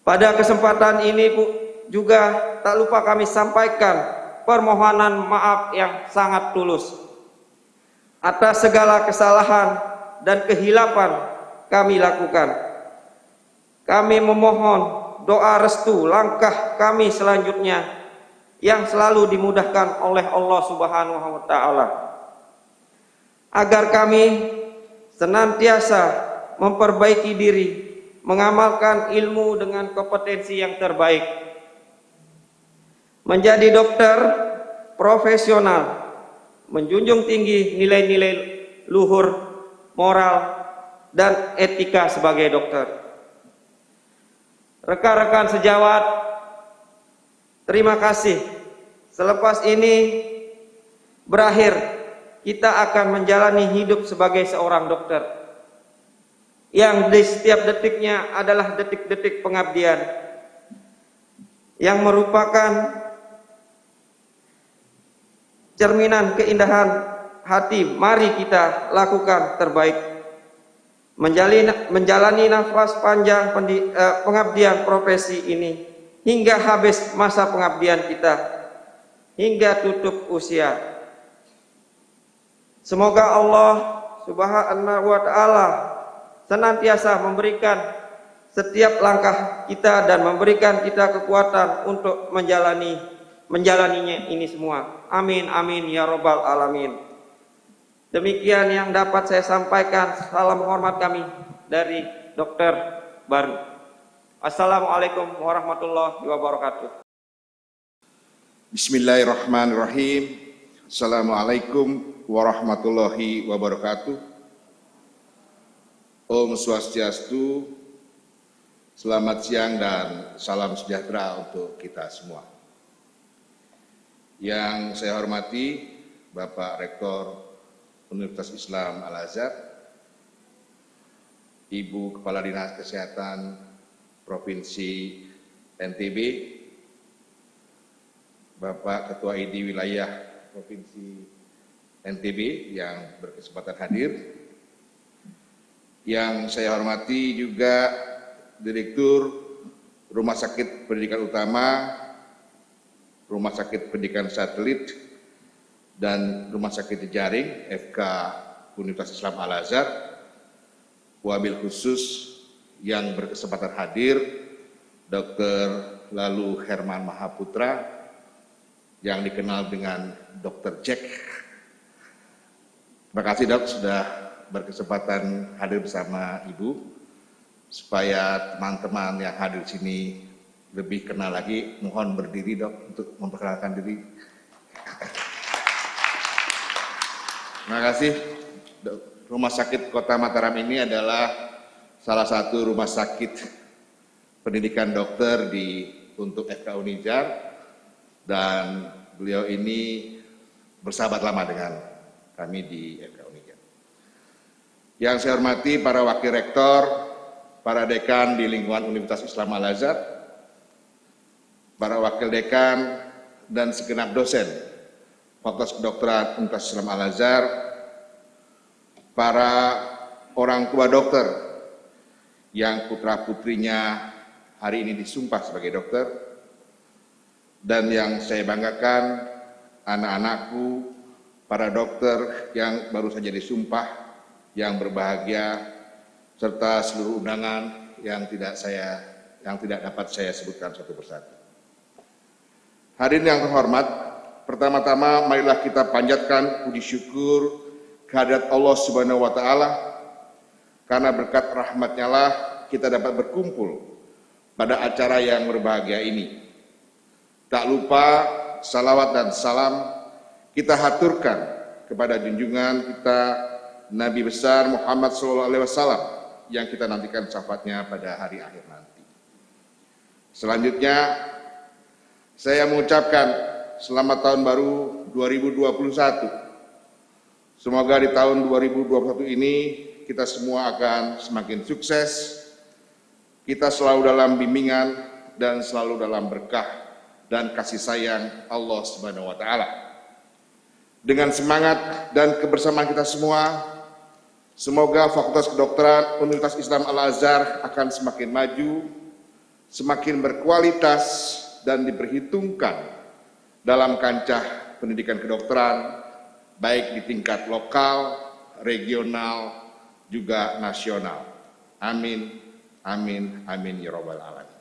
Pada kesempatan ini juga tak lupa kami sampaikan permohonan maaf yang sangat tulus atas segala kesalahan dan kehilapan kami lakukan. Kami memohon doa restu langkah kami selanjutnya yang selalu dimudahkan oleh Allah Subhanahu wa taala, agar kami senantiasa memperbaiki diri, mengamalkan ilmu dengan kompetensi yang terbaik, menjadi dokter profesional, menjunjung tinggi nilai-nilai luhur, moral, dan etika sebagai dokter. Rekan-rekan sejawat, terima kasih. Selepas ini berakhir, kita akan menjalani hidup sebagai seorang dokter yang di setiap detiknya adalah detik-detik pengabdian yang merupakan cerminan keindahan hati. Mari kita lakukan terbaik, menjalani nafas panjang pengabdian profesi ini hingga habis masa pengabdian kita, hingga tutup usia. Semoga Allah Subhanahu wa taala senantiasa memberikan setiap langkah kita dan memberikan kita kekuatan untuk menjalaninya ini semua. Amin amin ya rabbal alamin. Demikian yang dapat saya sampaikan. Salam hormat kami dari dokter baru. Assalamualaikum warahmatullahi wabarakatuh. Bismillahirrahmanirrahim. Assalamualaikum warahmatullahi wabarakatuh. Om Swastiastu, selamat siang dan salam sejahtera untuk kita semua. Yang saya hormati Bapak Rektor Universitas Islam Al-Azhar, Ibu Kepala Dinas Kesehatan Provinsi NTB, Bapak Ketua ID Wilayah Provinsi NTB yang berkesempatan hadir, yang saya hormati juga Direktur Rumah Sakit Pendidikan Utama, Rumah Sakit Pendidikan Satelit, dan Rumah Sakit Jejaring FK Universitas Islam Al-Azhar, wabil khusus yang berkesempatan hadir, Dr. Lalu Herman Mahaputra, yang dikenal dengan Dr. Jack. Terima kasih Dok sudah berkesempatan hadir bersama Ibu, supaya teman-teman yang hadir di sini lebih kenal lagi. Mohon berdiri Dok untuk memperkenalkan diri. Terima kasih. Rumah Sakit Kota Mataram ini adalah salah satu rumah sakit pendidikan dokter untuk FK Unijar, dan beliau ini bersahabat lama dengan kami di FK Unijar. Yang saya hormati para wakil rektor, para dekan di lingkungan Universitas Islam Al-Azhar, para wakil dekan dan segenap dosen Fakultas Kedokteran Universitas Islam Al-Azhar, para orang tua dokter yang putra-putrinya hari ini disumpah sebagai dokter, dan yang saya banggakan anak-anakku, para dokter yang baru saja disumpah, yang berbahagia, serta seluruh undangan yang tidak dapat saya sebutkan satu persatu. Hadirin yang terhormat, pertama-tama marilah kita panjatkan puji syukur kehadirat Allah Subhanahu wa Ta'ala, karena berkat rahmat-Nya lah kita dapat berkumpul pada acara yang berbahagia ini. Tak lupa salawat dan salam kita haturkan kepada junjungan kita Nabi besar Muhammad SAW yang kita nantikan syafaatnya pada hari akhir nanti. Selanjutnya saya mengucapkan selamat tahun baru 2021. Semoga di tahun 2021 ini kita semua akan semakin sukses, kita selalu dalam bimbingan dan selalu dalam berkah dan kasih sayang Allah Subhanahu wa Ta'ala. Dengan semangat dan kebersamaan kita semua, semoga Fakultas Kedokteran Universitas Islam Al-Azhar akan semakin maju, semakin berkualitas dan diperhitungkan dalam kancah pendidikan kedokteran, baik di tingkat lokal, regional, juga nasional. Amin, amin, amin ya rabbal alamin.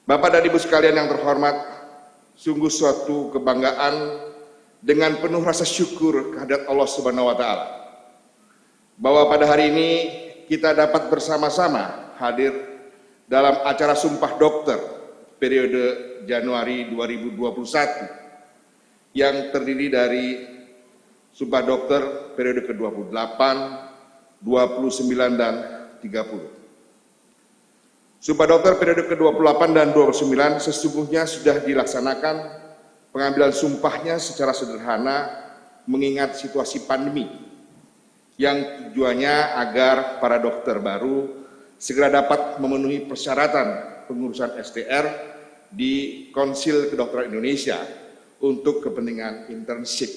Bapak dan Ibu sekalian yang terhormat, sungguh suatu kebanggaan dengan penuh rasa syukur kehadirat Allah Subhanahu wa Ta'ala, bahwa pada hari ini kita dapat bersama-sama hadir dalam acara Sumpah Dokter periode Januari 2021 yang terdiri dari Sumpah Dokter periode ke-28, 29, dan 30. Sumpah Dokter periode ke-28 dan 29 sesungguhnya sudah dilaksanakan pengambilan sumpahnya secara sederhana mengingat situasi pandemi, yang tujuannya agar para dokter baru segera dapat memenuhi persyaratan pengurusan STR di Konsil Kedokteran Indonesia untuk kepentingan internship.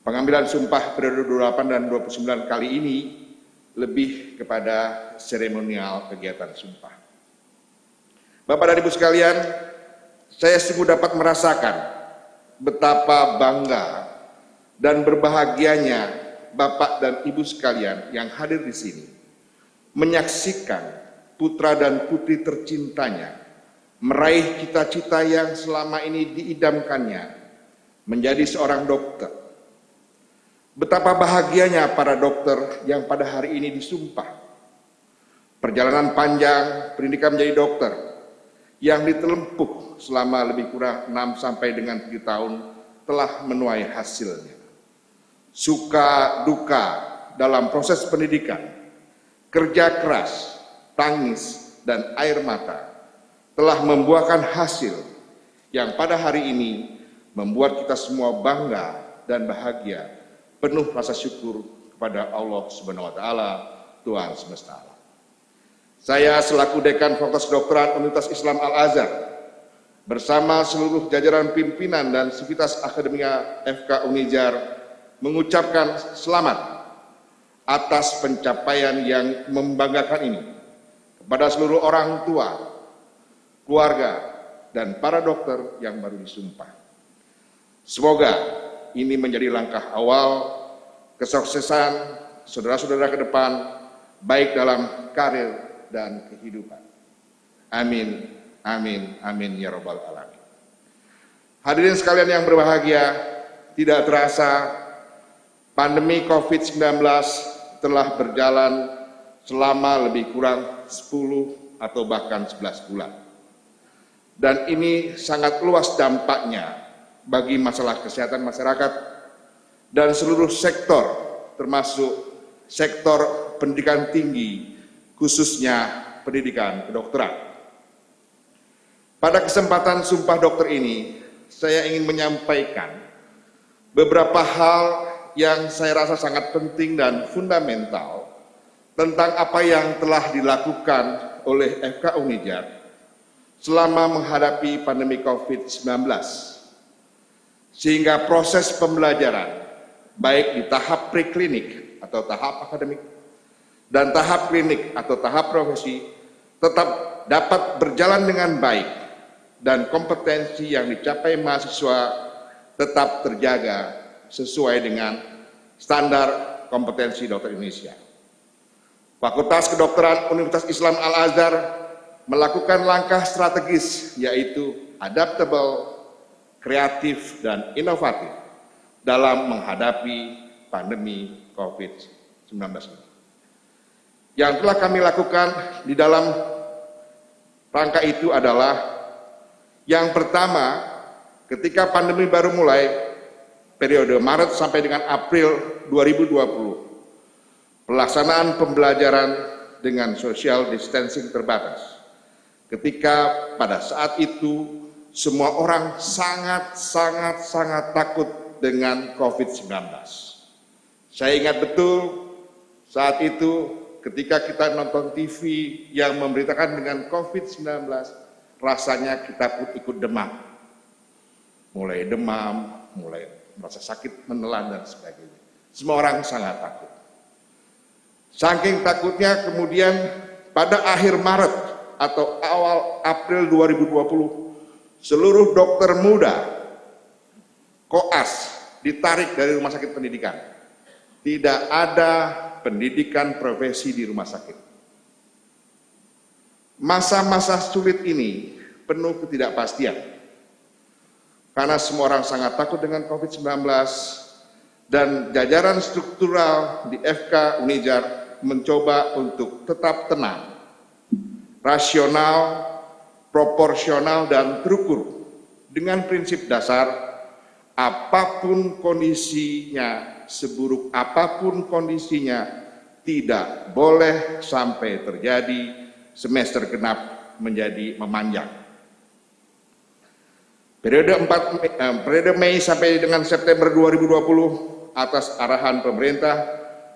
Pengambilan sumpah periode 28 dan 29 kali ini lebih kepada seremonial kegiatan sumpah. Bapak dan Ibu sekalian, saya sungguh dapat merasakan betapa bangga dan berbahagianya Bapak dan Ibu sekalian yang hadir di sini menyaksikan putra dan putri tercintanya meraih cita-cita yang selama ini diidamkannya menjadi seorang dokter. Betapa bahagianya para dokter yang pada hari ini disumpah. Perjalanan panjang pendidikan menjadi dokter yang ditelempuh selama lebih kurang 6 sampai dengan 7 tahun telah menuai hasilnya. Suka duka dalam proses pendidikan, kerja keras, tangis, dan air mata telah membuahkan hasil yang pada hari ini membuat kita semua bangga dan bahagia, penuh rasa syukur kepada Allah Subhanahu wa taala, Tuhan semesta alam. Saya selaku Dekan Fakultas Kedokteran Universitas Islam Al-Azhar bersama seluruh jajaran pimpinan dan sivitas akademika FK Unijar mengucapkan selamat atas pencapaian yang membanggakan ini kepada seluruh orang tua, keluarga, dan para dokter yang baru disumpah. Semoga ini menjadi langkah awal kesuksesan saudara-saudara ke depan, baik dalam karir dan kehidupan. Amin, amin, amin ya rabbal alamin. Hadirin sekalian yang berbahagia, tidak terasa pandemi COVID-19 telah berjalan selama lebih kurang 10 atau bahkan 11 bulan. Dan ini sangat luas dampaknya bagi masalah kesehatan masyarakat dan seluruh sektor, termasuk sektor pendidikan tinggi, khususnya pendidikan kedokteran. Pada kesempatan Sumpah Dokter ini, saya ingin menyampaikan beberapa hal yang saya rasa sangat penting dan fundamental tentang apa yang telah dilakukan oleh FK Unijar selama menghadapi pandemi COVID-19. Sehingga proses pembelajaran, baik di tahap preklinik atau tahap akademik, dan tahap klinik atau tahap profesi, tetap dapat berjalan dengan baik dan kompetensi yang dicapai mahasiswa tetap terjaga sesuai dengan standar kompetensi dokter Indonesia. Fakultas Kedokteran Universitas Islam Al-Azhar melakukan langkah strategis, yaitu adaptable, kreatif, dan inovatif dalam menghadapi pandemi COVID-19 ini. Yang telah kami lakukan di dalam rangka itu adalah yang pertama, ketika pandemi baru mulai periode Maret sampai dengan April 2020, pelaksanaan pembelajaran dengan social distancing terbatas. Ketika pada saat itu semua orang sangat takut dengan COVID-19. Saya ingat betul saat itu ketika kita nonton TV yang memberitakan dengan COVID-19, rasanya kita pun ikut demam. Mulai demam, mulai merasa sakit, menelan, dan sebagainya. Semua orang sangat takut. Saking takutnya kemudian pada akhir Maret atau awal April 2020, seluruh dokter muda koas ditarik dari rumah sakit pendidikan. Tidak ada pendidikan profesi di rumah sakit. Masa-masa sulit ini penuh ketidakpastian. Karena semua orang sangat takut dengan COVID-19 dan jajaran struktural di FK Unijar mencoba untuk tetap tenang, rasional, proporsional, dan terukur dengan prinsip dasar apapun kondisinya, seburuk apapun kondisinya, tidak boleh sampai terjadi semester genap menjadi memanjang. Periode Mei sampai dengan September 2020 atas arahan pemerintah,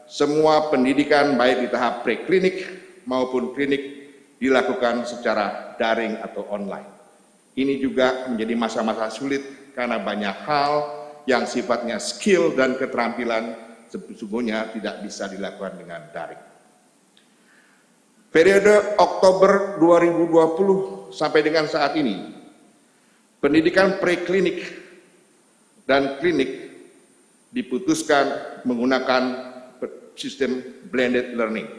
semua pendidikan baik di tahap preklinik maupun klinik dilakukan secara daring atau online. Ini juga menjadi masa-masa sulit karena banyak hal yang sifatnya skill dan keterampilan sesungguhnya tidak bisa dilakukan dengan daring. Periode Oktober 2020 sampai dengan saat ini, pendidikan preklinik dan klinik diputuskan menggunakan sistem blended learning,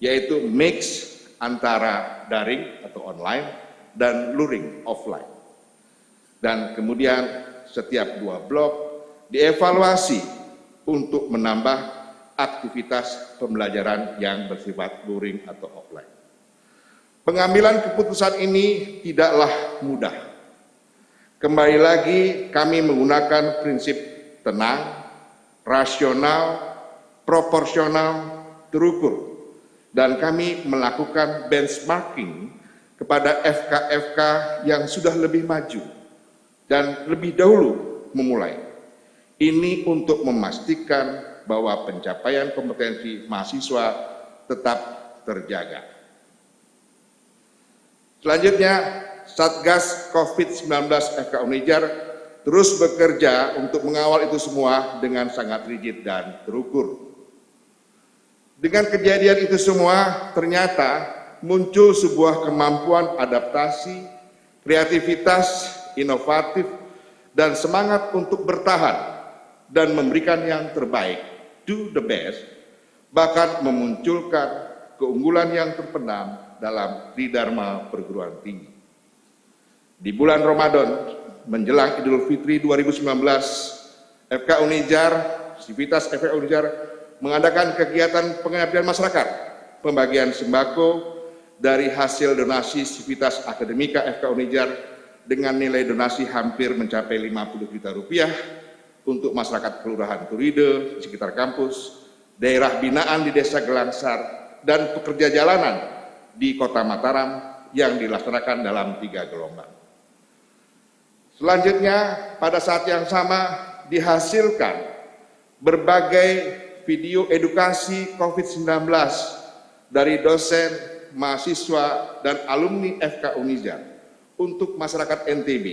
yaitu mix antara daring atau online dan luring offline. Dan kemudian setiap 2 blok dievaluasi untuk menambah aktivitas pembelajaran yang bersifat luring atau offline. Pengambilan keputusan ini tidaklah mudah. Kembali lagi kami menggunakan prinsip tenang, rasional, proporsional, terukur, dan kami melakukan benchmarking kepada FK-FK yang sudah lebih maju dan lebih dahulu memulai. Ini untuk memastikan bahwa pencapaian kompetensi mahasiswa tetap terjaga. Selanjutnya, Satgas COVID-19 FK Unijar terus bekerja untuk mengawal itu semua dengan sangat rigid dan terukur. Dengan kejadian itu semua, ternyata muncul sebuah kemampuan adaptasi, kreativitas, inovatif, dan semangat untuk bertahan dan memberikan yang terbaik, do the best, bahkan memunculkan keunggulan yang terpendam dalam tridharma perguruan tinggi. Di bulan Ramadan, menjelang Idul Fitri 2019, FK Unijar, Sivitas FK Unijar mengadakan kegiatan pengabdian masyarakat, pembagian sembako dari hasil donasi Sivitas Akademika FK Unijar dengan nilai donasi hampir mencapai 50 juta rupiah untuk masyarakat Kelurahan Turide di sekitar kampus, daerah binaan di Desa Gelangsar, dan pekerja jalanan di Kota Mataram yang dilaksanakan dalam 3 gelombang. Selanjutnya, pada saat yang sama dihasilkan berbagai video edukasi COVID-19 dari dosen, mahasiswa, dan alumni FK Unijar untuk masyarakat NTB,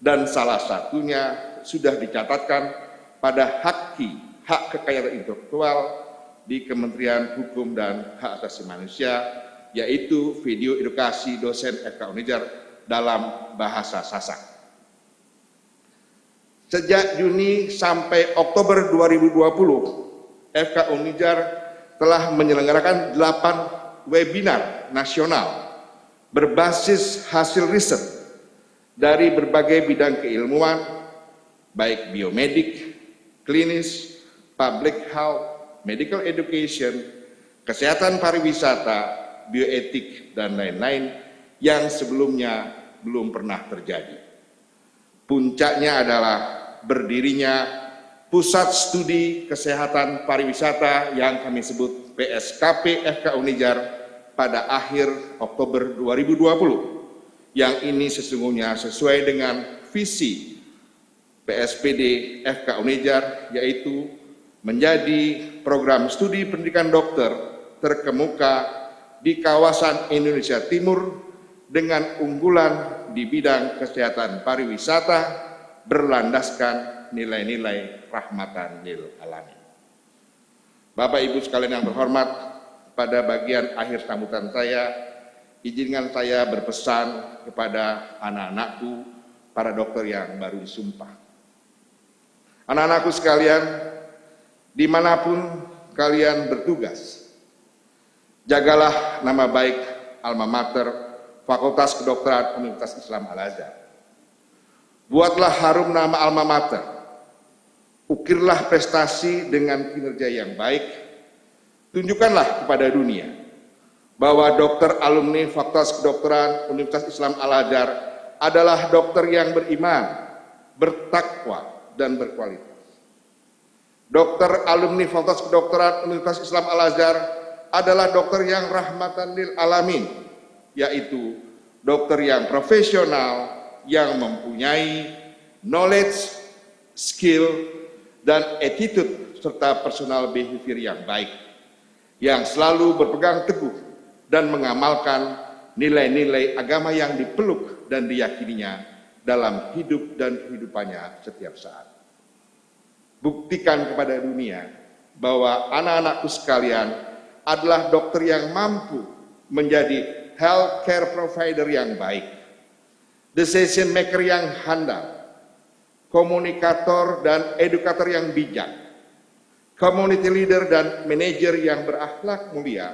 dan salah satunya sudah dicatatkan pada hak kekayaan intelektual di Kementerian Hukum dan Hak Asasi Manusia, yaitu video edukasi dosen FK Unijar dalam bahasa Sasak. Sejak Juni sampai Oktober 2020, FK Unijar telah menyelenggarakan 8 webinar nasional berbasis hasil riset dari berbagai bidang keilmuan, baik biomedik, klinis, public health, medical education, kesehatan pariwisata, bioetik, dan lain-lain yang sebelumnya belum pernah terjadi. Puncaknya adalah berdirinya Pusat Studi Kesehatan Pariwisata yang kami sebut PSKP FK Unijar pada akhir Oktober 2020, yang ini sesungguhnya sesuai dengan visi PSPD FK Unijar, yaitu menjadi program studi pendidikan dokter terkemuka di kawasan Indonesia Timur dengan unggulan di bidang kesehatan pariwisata berlandaskan nilai-nilai rahmatan lil alamin. Bapak Ibu sekalian yang berhormat, pada bagian akhir sambutan saya, izinkan saya berpesan kepada anak-anakku, para dokter yang baru disumpah. Anak-anakku sekalian, dimanapun kalian bertugas, jagalah nama baik alma mater Fakultas Kedokteran Universitas Islam Al-Azhar. Buatlah harum nama alma mater, ukirlah prestasi dengan kinerja yang baik, tunjukkanlah kepada dunia bahwa dokter alumni Fakultas Kedokteran Universitas Islam Al-Azhar adalah dokter yang beriman, bertakwa, dan berkualitas. Dokter alumni Fakultas Kedokteran Universitas Islam Al-Azhar adalah dokter yang rahmatan lil alamin, yaitu dokter yang profesional, yang mempunyai knowledge, skill, dan attitude serta personal behavior yang baik, yang selalu berpegang teguh dan mengamalkan nilai-nilai agama yang dipeluk dan diyakininya dalam hidup dan kehidupannya setiap saat. Buktikan kepada dunia bahwa anak-anakku sekalian adalah dokter yang mampu menjadi healthcare provider yang baik, decision maker yang handal, komunikator dan edukator yang bijak, community leader dan manajer yang berakhlak mulia,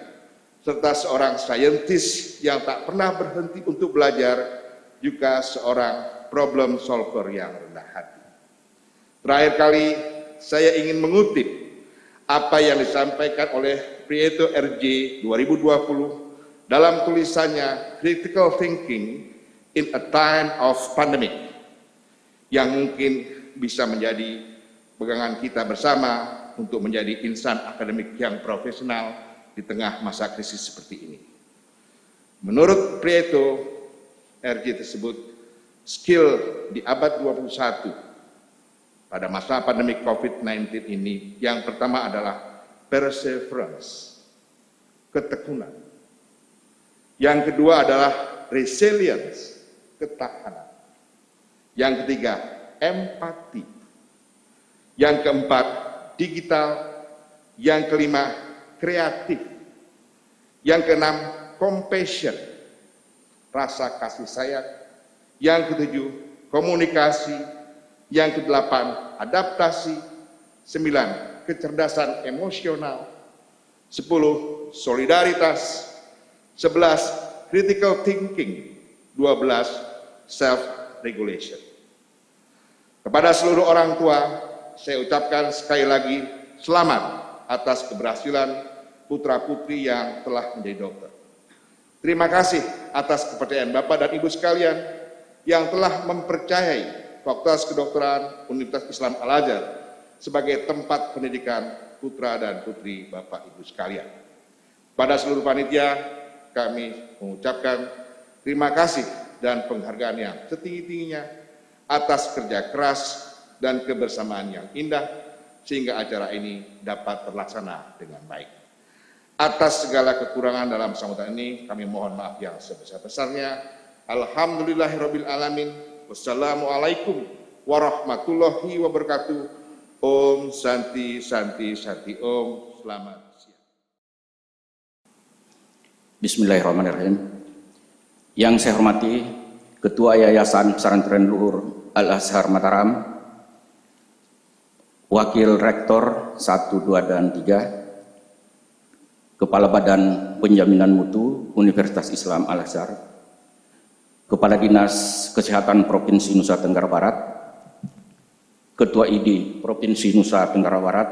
serta seorang saintis yang tak pernah berhenti untuk belajar, juga seorang problem solver yang rendah hati. Terakhir kali, saya ingin mengutip apa yang disampaikan oleh Prieto RJ 2020 dalam tulisannya Critical Thinking in a Time of Pandemic, yang mungkin bisa menjadi pegangan kita bersama untuk menjadi insan akademik yang profesional di tengah masa krisis seperti ini. Menurut Prieto RJ tersebut, skill di abad 21 pada masa pandemi COVID-19 ini. Yang pertama adalah perseverance, ketekunan. Yang kedua adalah resilience, ketahanan. Yang ketiga, empati. Yang keempat, digital. Yang kelima, kreatif. Yang keenam, compassion, rasa kasih sayang. Yang ketujuh, komunikasi. Yang kedelapan, adaptasi. 9, kecerdasan emosional. 10, solidaritas. 11, critical thinking. 12, self-regulation. Kepada seluruh orang tua, saya ucapkan sekali lagi selamat atas keberhasilan putra-putri yang telah menjadi dokter. Terima kasih atas kepercayaan Bapak dan Ibu sekalian yang telah mempercayai Fakultas Kedokteran Universitas Islam Al-Azhar sebagai tempat pendidikan putra dan putri Bapak Ibu sekalian. Pada seluruh panitia, kami mengucapkan terima kasih dan penghargaan yang setinggi-tingginya atas kerja keras dan kebersamaan yang indah sehingga acara ini dapat terlaksana dengan baik. Atas segala kekurangan dalam sambutan ini, kami mohon maaf yang sebesar-besarnya. Alhamdulillahirabbil alamin. Wassalamualaikum warahmatullahi wabarakatuh. Om Santi Santi Santi Om. Selamat siang. Bismillahirrahmanirrahim. Yang saya hormati Ketua Yayasan Pesantren Luhur Al-Azhar Mataram, Wakil Rektor 1, 2, dan 3, Kepala Badan Penjaminan Mutu Universitas Islam Al-Azhar, Kepala Dinas Kesehatan Provinsi Nusa Tenggara Barat, Ketua ID Provinsi Nusa Tenggara Barat,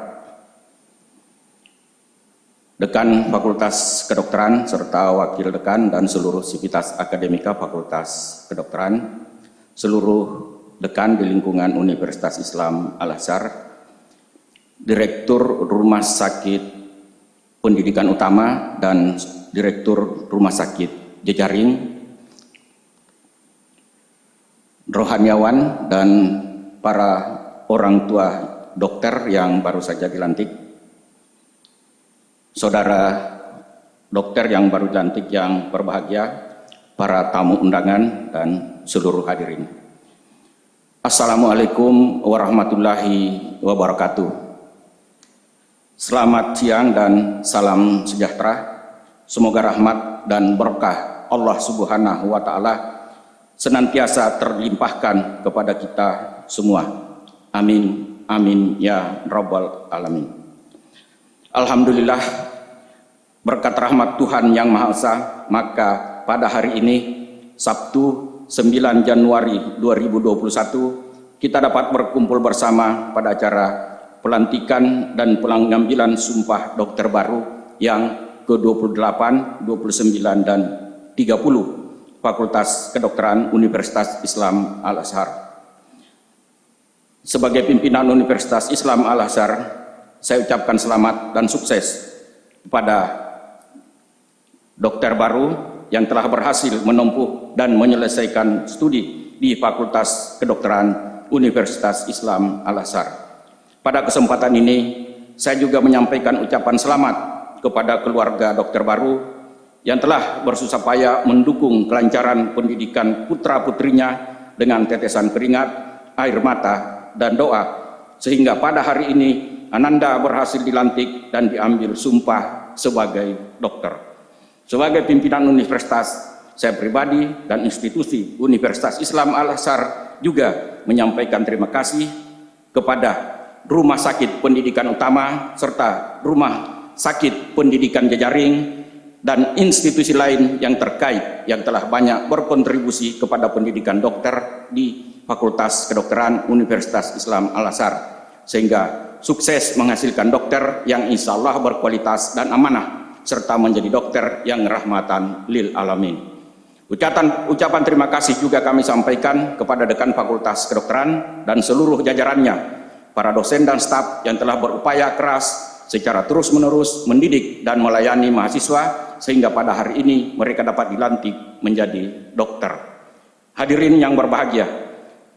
Dekan Fakultas Kedokteran serta Wakil Dekan dan seluruh sivitas akademika Fakultas Kedokteran, seluruh dekan di lingkungan Universitas Islam Al-Azhar, Direktur Rumah Sakit Pendidikan Utama dan Direktur Rumah Sakit Jejaring, rohaniawan dan para orang tua dokter yang baru saja dilantik, saudara dokter yang baru dilantik yang berbahagia, para tamu undangan dan seluruh hadirin. Assalamualaikum warahmatullahi wabarakatuh. Selamat siang dan salam sejahtera. Semoga rahmat dan berkah Allah Subhanahu wa Ta'ala senantiasa terlimpahkan kepada kita semua. Amin, amin ya rabbal alamin. Alhamdulillah, berkat rahmat Tuhan Yang Maha Esa, maka pada hari ini, Sabtu 9 Januari 2021, kita dapat berkumpul bersama pada acara pelantikan dan pengambilan sumpah dokter baru yang ke-28, 29, dan 30 Fakultas Kedokteran Universitas Islam Al-Azhar. Sebagai pimpinan Universitas Islam Al-Azhar, saya ucapkan selamat dan sukses kepada dokter baru yang telah berhasil menempuh dan menyelesaikan studi di Fakultas Kedokteran Universitas Islam Al-Azhar. Pada kesempatan ini, saya juga menyampaikan ucapan selamat kepada keluarga dokter baru yang telah bersusah payah mendukung kelancaran pendidikan putra-putrinya dengan tetesan keringat, air mata, dan doa, sehingga pada hari ini Ananda berhasil dilantik dan diambil sumpah sebagai dokter. Sebagai pimpinan universitas, saya pribadi dan institusi Universitas Islam Al-Azhar juga menyampaikan terima kasih kepada Rumah Sakit Pendidikan Utama serta Rumah Sakit Pendidikan Jejaring dan institusi lain yang terkait yang telah banyak berkontribusi kepada pendidikan dokter di Fakultas Kedokteran Universitas Islam Al-Azhar, sehingga sukses menghasilkan dokter yang insya Allah berkualitas dan amanah serta menjadi dokter yang rahmatan lil alamin. Ucapan terima kasih juga kami sampaikan kepada Dekan Fakultas Kedokteran dan seluruh jajarannya, para dosen dan staf yang telah berupaya keras secara terus-menerus mendidik dan melayani mahasiswa sehingga pada hari ini mereka dapat dilantik menjadi dokter. Hadirin yang berbahagia,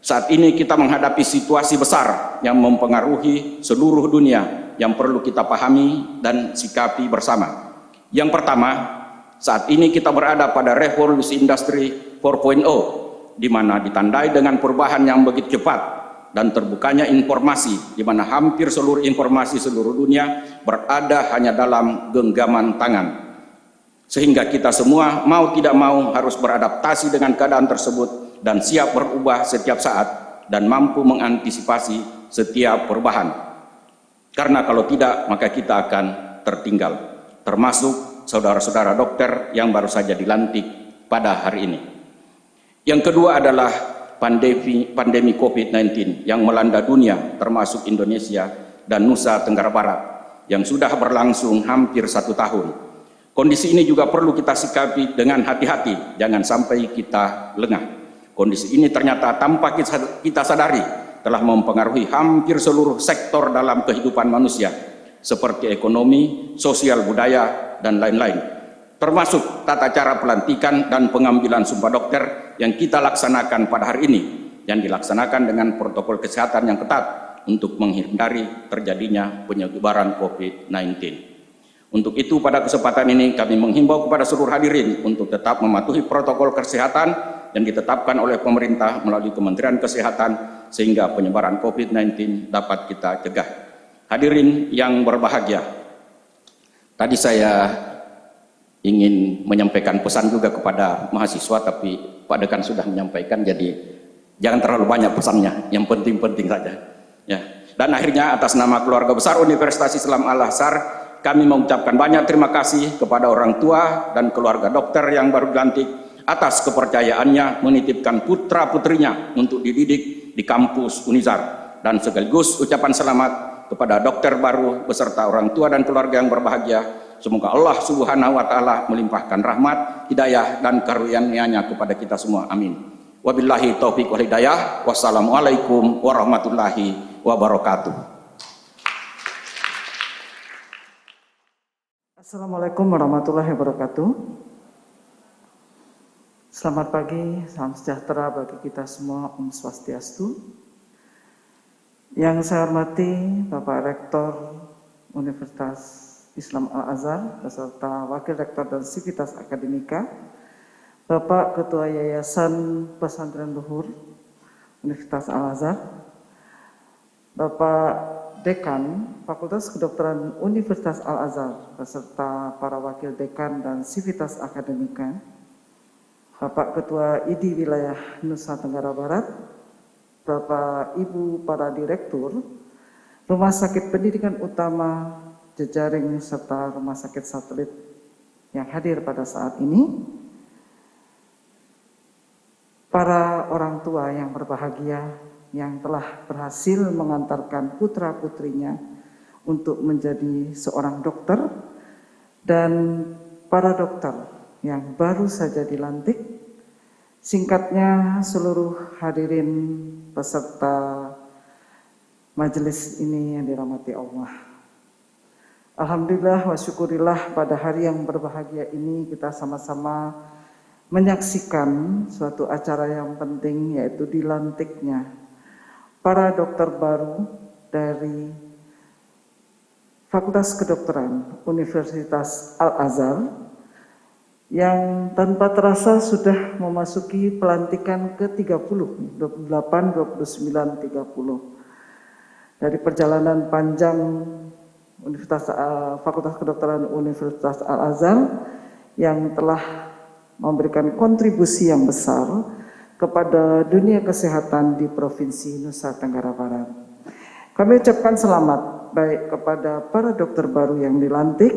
Saat ini kita menghadapi situasi besar yang mempengaruhi seluruh dunia yang perlu kita pahami dan sikapi bersama. Yang pertama, saat ini kita berada pada revolusi industri 4.0, di mana ditandai dengan perubahan yang begitu cepat dan terbukanya informasi, di mana hampir seluruh informasi seluruh dunia berada hanya dalam genggaman tangan. Sehingga kita semua mau tidak mau harus beradaptasi dengan keadaan tersebut dan siap berubah setiap saat dan mampu mengantisipasi setiap perubahan. Karena kalau tidak, maka kita akan tertinggal, termasuk saudara-saudara dokter yang baru saja dilantik pada hari ini. Yang kedua adalah pandemi COVID-19 yang melanda dunia, termasuk Indonesia dan Nusa Tenggara Barat, yang sudah berlangsung hampir 1 tahun. Kondisi ini juga perlu kita sikapi dengan hati-hati, jangan sampai kita lengah. Kondisi ini ternyata tanpa kita sadari telah mempengaruhi hampir seluruh sektor dalam kehidupan manusia, seperti ekonomi, sosial, budaya, dan lain-lain. Termasuk tata cara pelantikan dan pengambilan sumpah dokter yang kita laksanakan pada hari ini, yang dilaksanakan dengan protokol kesehatan yang ketat untuk menghindari terjadinya penyebaran COVID-19. Untuk itu pada kesempatan ini kami menghimbau kepada seluruh hadirin untuk tetap mematuhi protokol kesehatan yang ditetapkan oleh pemerintah melalui Kementerian Kesehatan sehingga penyebaran COVID-19 dapat kita cegah. Hadirin yang berbahagia, tadi saya ingin menyampaikan pesan juga kepada mahasiswa, tapi Pak Dekan sudah menyampaikan, jadi jangan terlalu banyak pesannya, yang penting-penting saja. Ya. Dan akhirnya atas nama keluarga besar Universitas Islam Al-Azhar, kami mengucapkan banyak terima kasih kepada orang tua dan keluarga dokter yang baru dilantik atas kepercayaannya menitipkan putra-putrinya untuk dididik di kampus Unizar, dan sekaligus ucapan selamat kepada dokter baru beserta orang tua dan keluarga yang berbahagia. Semoga Allah Subhanahu wa taala melimpahkan rahmat, hidayah dan karunia-Nya kepada kita semua. Amin. Wabillahi taufiq wal hidayah. Wassalamualaikum warahmatullahi wabarakatuh. Assalamualaikum warahmatullahi wabarakatuh. Selamat pagi, salam sejahtera bagi kita semua, Om Swastiastu. Yang saya hormati Bapak Rektor Universitas Islam Al-Azhar beserta Wakil Rektor dan Sivitas Akademika, Bapak Ketua Yayasan Pesantren Luhur Universitas Al-Azhar, Bapak Dekan Fakultas Kedokteran Universitas Al-Azhar beserta para wakil dekan dan sivitas akademika, Bapak Ketua ID Wilayah Nusa Tenggara Barat, Bapak Ibu para Direktur Rumah Sakit Pendidikan Utama Jejaring serta Rumah Sakit Satelit yang hadir pada saat ini, para orang tua yang berbahagia yang telah berhasil mengantarkan putra-putrinya untuk menjadi seorang dokter, dan para dokter yang baru saja dilantik. Singkatnya, seluruh hadirin peserta majelis ini yang dirahmati Allah. Alhamdulillah wa syukurillah, pada hari yang berbahagia ini kita sama-sama menyaksikan suatu acara yang penting, yaitu dilantiknya para dokter baru dari Fakultas Kedokteran Universitas Al-Azhar yang tanpa terasa sudah memasuki pelantikan ke-30, 28, 29, 30. Dari perjalanan panjang Fakultas Kedokteran Universitas Al-Azhar yang telah memberikan kontribusi yang besar kepada dunia kesehatan di Provinsi Nusa Tenggara Barat. Kami ucapkan selamat baik kepada para dokter baru yang dilantik,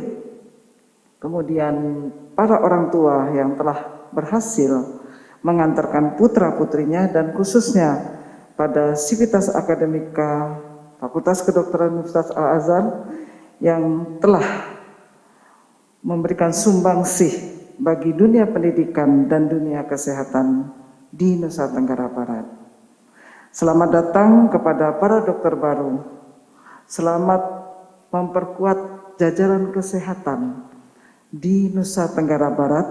kemudian para orang tua yang telah berhasil mengantarkan putra-putrinya, dan khususnya pada Sivitas Akademika Fakultas Kedokteran Universitas Al-Azhar yang telah memberikan sumbangsih bagi dunia pendidikan dan dunia kesehatan di Nusa Tenggara Barat. Selamat datang kepada para dokter baru. Selamat memperkuat jajaran kesehatan di Nusa Tenggara Barat,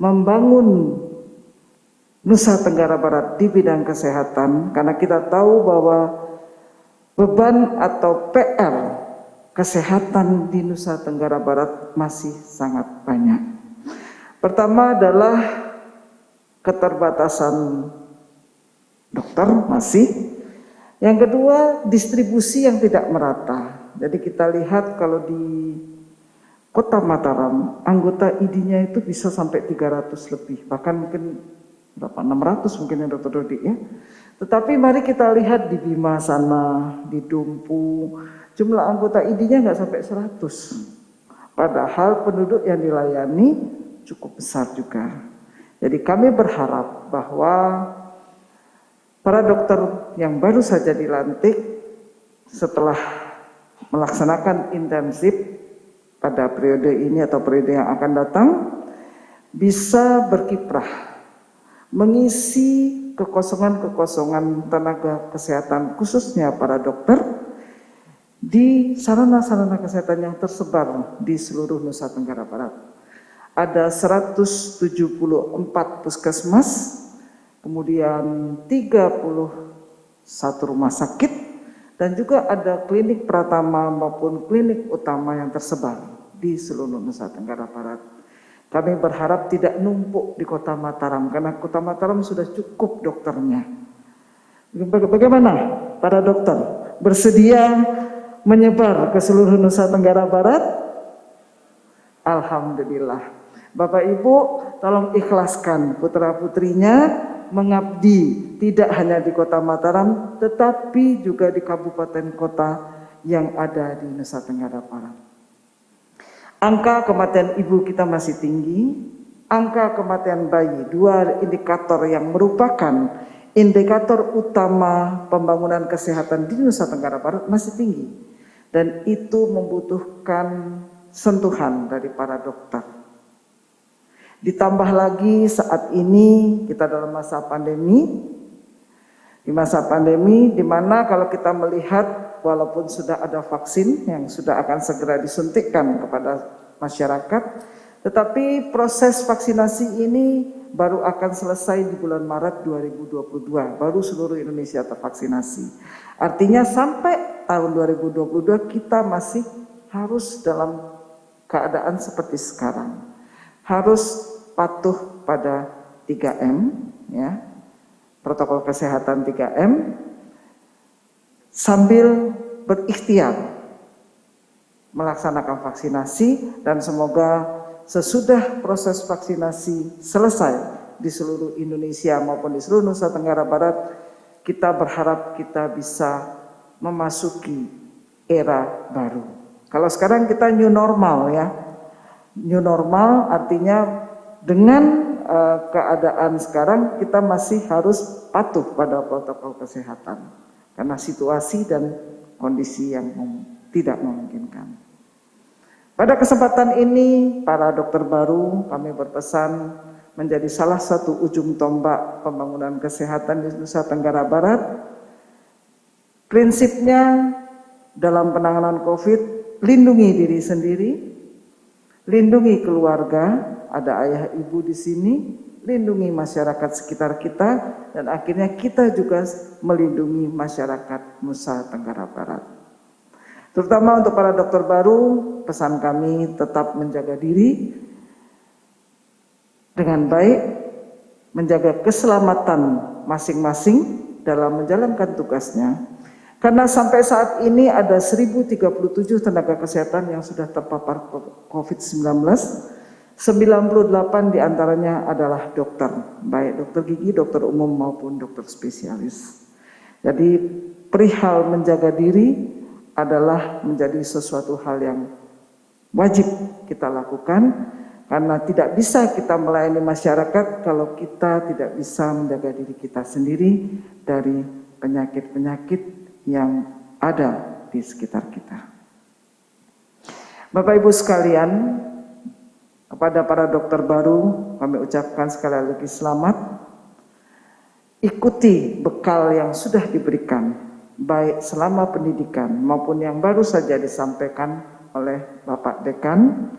membangun Nusa Tenggara Barat di bidang kesehatan, karena kita tahu bahwa beban atau PR kesehatan di Nusa Tenggara Barat masih sangat banyak. Pertama adalah keterbatasan dokter masih. Yang kedua, distribusi yang tidak merata. Jadi kita lihat kalau di Kota Mataram, anggota ID-nya itu bisa sampai 300 lebih, bahkan mungkin berapa 600 mungkin ya Dr. Dodi ya. Tetapi mari kita lihat di Bima sana, di Dumpu, jumlah anggota ID-nya nggak sampai 100. Padahal penduduk yang dilayani cukup besar juga. Jadi kami berharap bahwa para dokter yang baru saja dilantik setelah melaksanakan intensif pada periode ini atau periode yang akan datang bisa berkiprah mengisi kekosongan-kekosongan tenaga kesehatan khususnya para dokter di sarana-sarana kesehatan yang tersebar di seluruh Nusa Tenggara Barat. Ada 174 puskesmas, kemudian 31 rumah sakit, dan juga ada klinik pratama maupun klinik utama yang tersebar di seluruh Nusa Tenggara Barat. Kami berharap tidak numpuk di Kota Mataram, karena Kota Mataram sudah cukup dokternya. Bagaimana para dokter? Bersedia menyebar ke seluruh Nusa Tenggara Barat? Alhamdulillah. Bapak Ibu, tolong ikhlaskan putra-putrinya mengabdi tidak hanya di Kota Mataram, tetapi juga di kabupaten kota yang ada di Nusa Tenggara Barat. Angka kematian ibu kita masih tinggi, angka kematian bayi, dua indikator yang merupakan indikator utama pembangunan kesehatan di Nusa Tenggara Barat masih tinggi. Dan itu membutuhkan sentuhan dari para dokter. Ditambah lagi saat ini kita dalam masa pandemi, di masa pandemi di mana kalau kita melihat walaupun sudah ada vaksin yang sudah akan segera disuntikkan kepada masyarakat, tetapi proses vaksinasi ini baru akan selesai di bulan Maret 2022, baru seluruh Indonesia tervaksinasi. Artinya sampai tahun 2022 kita masih harus dalam keadaan seperti sekarang, harus patuh pada 3M, ya, protokol kesehatan 3M, sambil berikhtiar melaksanakan vaksinasi, dan semoga sesudah proses vaksinasi selesai di seluruh Indonesia maupun di seluruh Nusa Tenggara Barat, kita berharap kita bisa memasuki era baru. Kalau sekarang kita new normal ya, new normal artinya dengan keadaan sekarang kita masih harus patuh pada protokol kesehatan karena situasi dan kondisi yang tidak memungkinkan. Pada kesempatan ini para dokter baru kami berpesan menjadi salah satu ujung tombak pembangunan kesehatan di Nusa Tenggara Barat. Prinsipnya dalam penanganan COVID, lindungi diri sendiri, lindungi keluarga, ada ayah ibu di sini, lindungi masyarakat sekitar kita, dan akhirnya kita juga melindungi masyarakat Nusa Tenggara Barat. Terutama untuk para dokter baru, pesan kami tetap menjaga diri dengan baik, menjaga keselamatan masing-masing dalam menjalankan tugasnya. Karena sampai saat ini ada 1037 tenaga kesehatan yang sudah terpapar COVID-19, 98 diantaranya adalah dokter, baik dokter gigi, dokter umum maupun dokter spesialis. Jadi perihal menjaga diri adalah menjadi sesuatu hal yang wajib kita lakukan, karena tidak bisa kita melayani masyarakat kalau kita tidak bisa menjaga diri kita sendiri dari penyakit-penyakit yang ada di sekitar kita. Bapak Ibu sekalian, kepada para dokter baru kami ucapkan sekali lagi selamat. Ikuti bekal yang sudah diberikan, baik selama pendidikan maupun yang baru saja disampaikan oleh Bapak Dekan.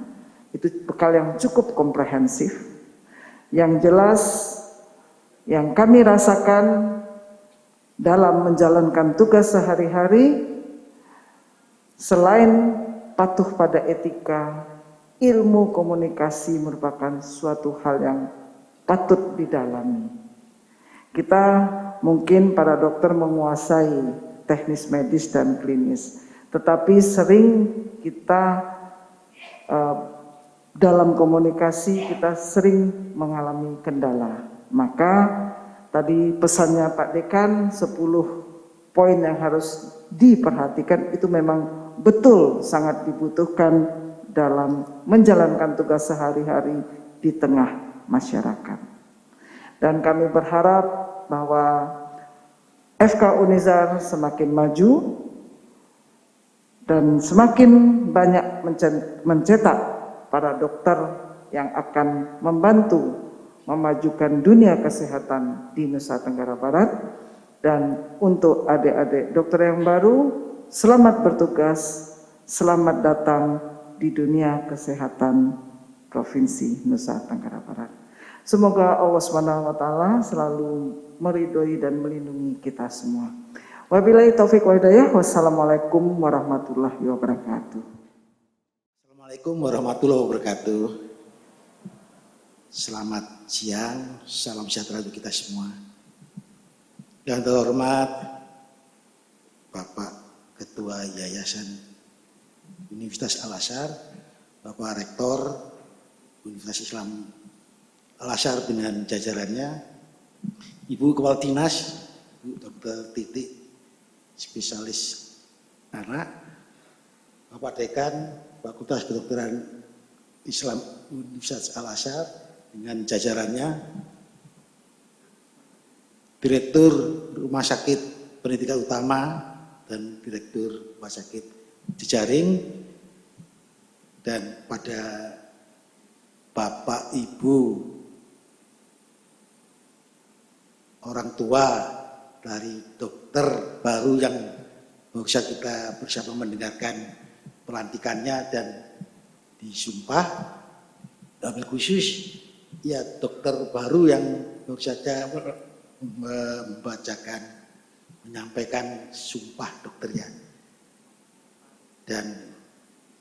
Itu bekal yang cukup komprehensif. Yang jelas yang kami rasakan dalam menjalankan tugas sehari-hari, selain patuh pada etika, ilmu komunikasi merupakan suatu hal yang patut didalami. Kita mungkin para dokter menguasai teknis medis dan klinis, tetapi sering kita dalam komunikasi kita sering mengalami kendala. Maka tadi pesannya Pak Dekan, 10 poin yang harus diperhatikan itu memang betul sangat dibutuhkan dalam menjalankan tugas sehari-hari di tengah masyarakat. Dan kami berharap bahwa FK Unizar semakin maju dan semakin banyak mencetak para dokter yang akan membantu memajukan dunia kesehatan di Nusa Tenggara Barat. Dan untuk adik-adik dokter yang baru, selamat bertugas, selamat datang di dunia kesehatan Provinsi Nusa Tenggara Barat. Semoga Allah SWT selalu meridhoi dan melindungi kita semua. Wabillahi taufiq wa hidayah. Wassalamualaikum warahmatullahi wabarakatuh. Assalamualaikum warahmatullahi wabarakatuh. Selamat siang, salam sejahtera untuk kita semua. Yang terhormat Bapak Ketua Yayasan Universitas Al-Azhar, Bapak Rektor Universitas Islam Al-Azhar dengan jajarannya, Ibu Kepala Dinas, Bu Dr. Titik, spesialis anak, Bapak Dekan Fakultas Kedokteran Islam Universitas Al-Azhar dengan jajarannya, Direktur Rumah Sakit Pendidikan Utama dan Direktur Rumah Sakit Jejaring, dan pada Bapak Ibu orang tua dari dokter baru yang bisa kita bersama mendengarkan pelantikannya dan disumpah, wabil khusus ya dokter baru yang baru saja membacakan, menyampaikan sumpah dokternya, dan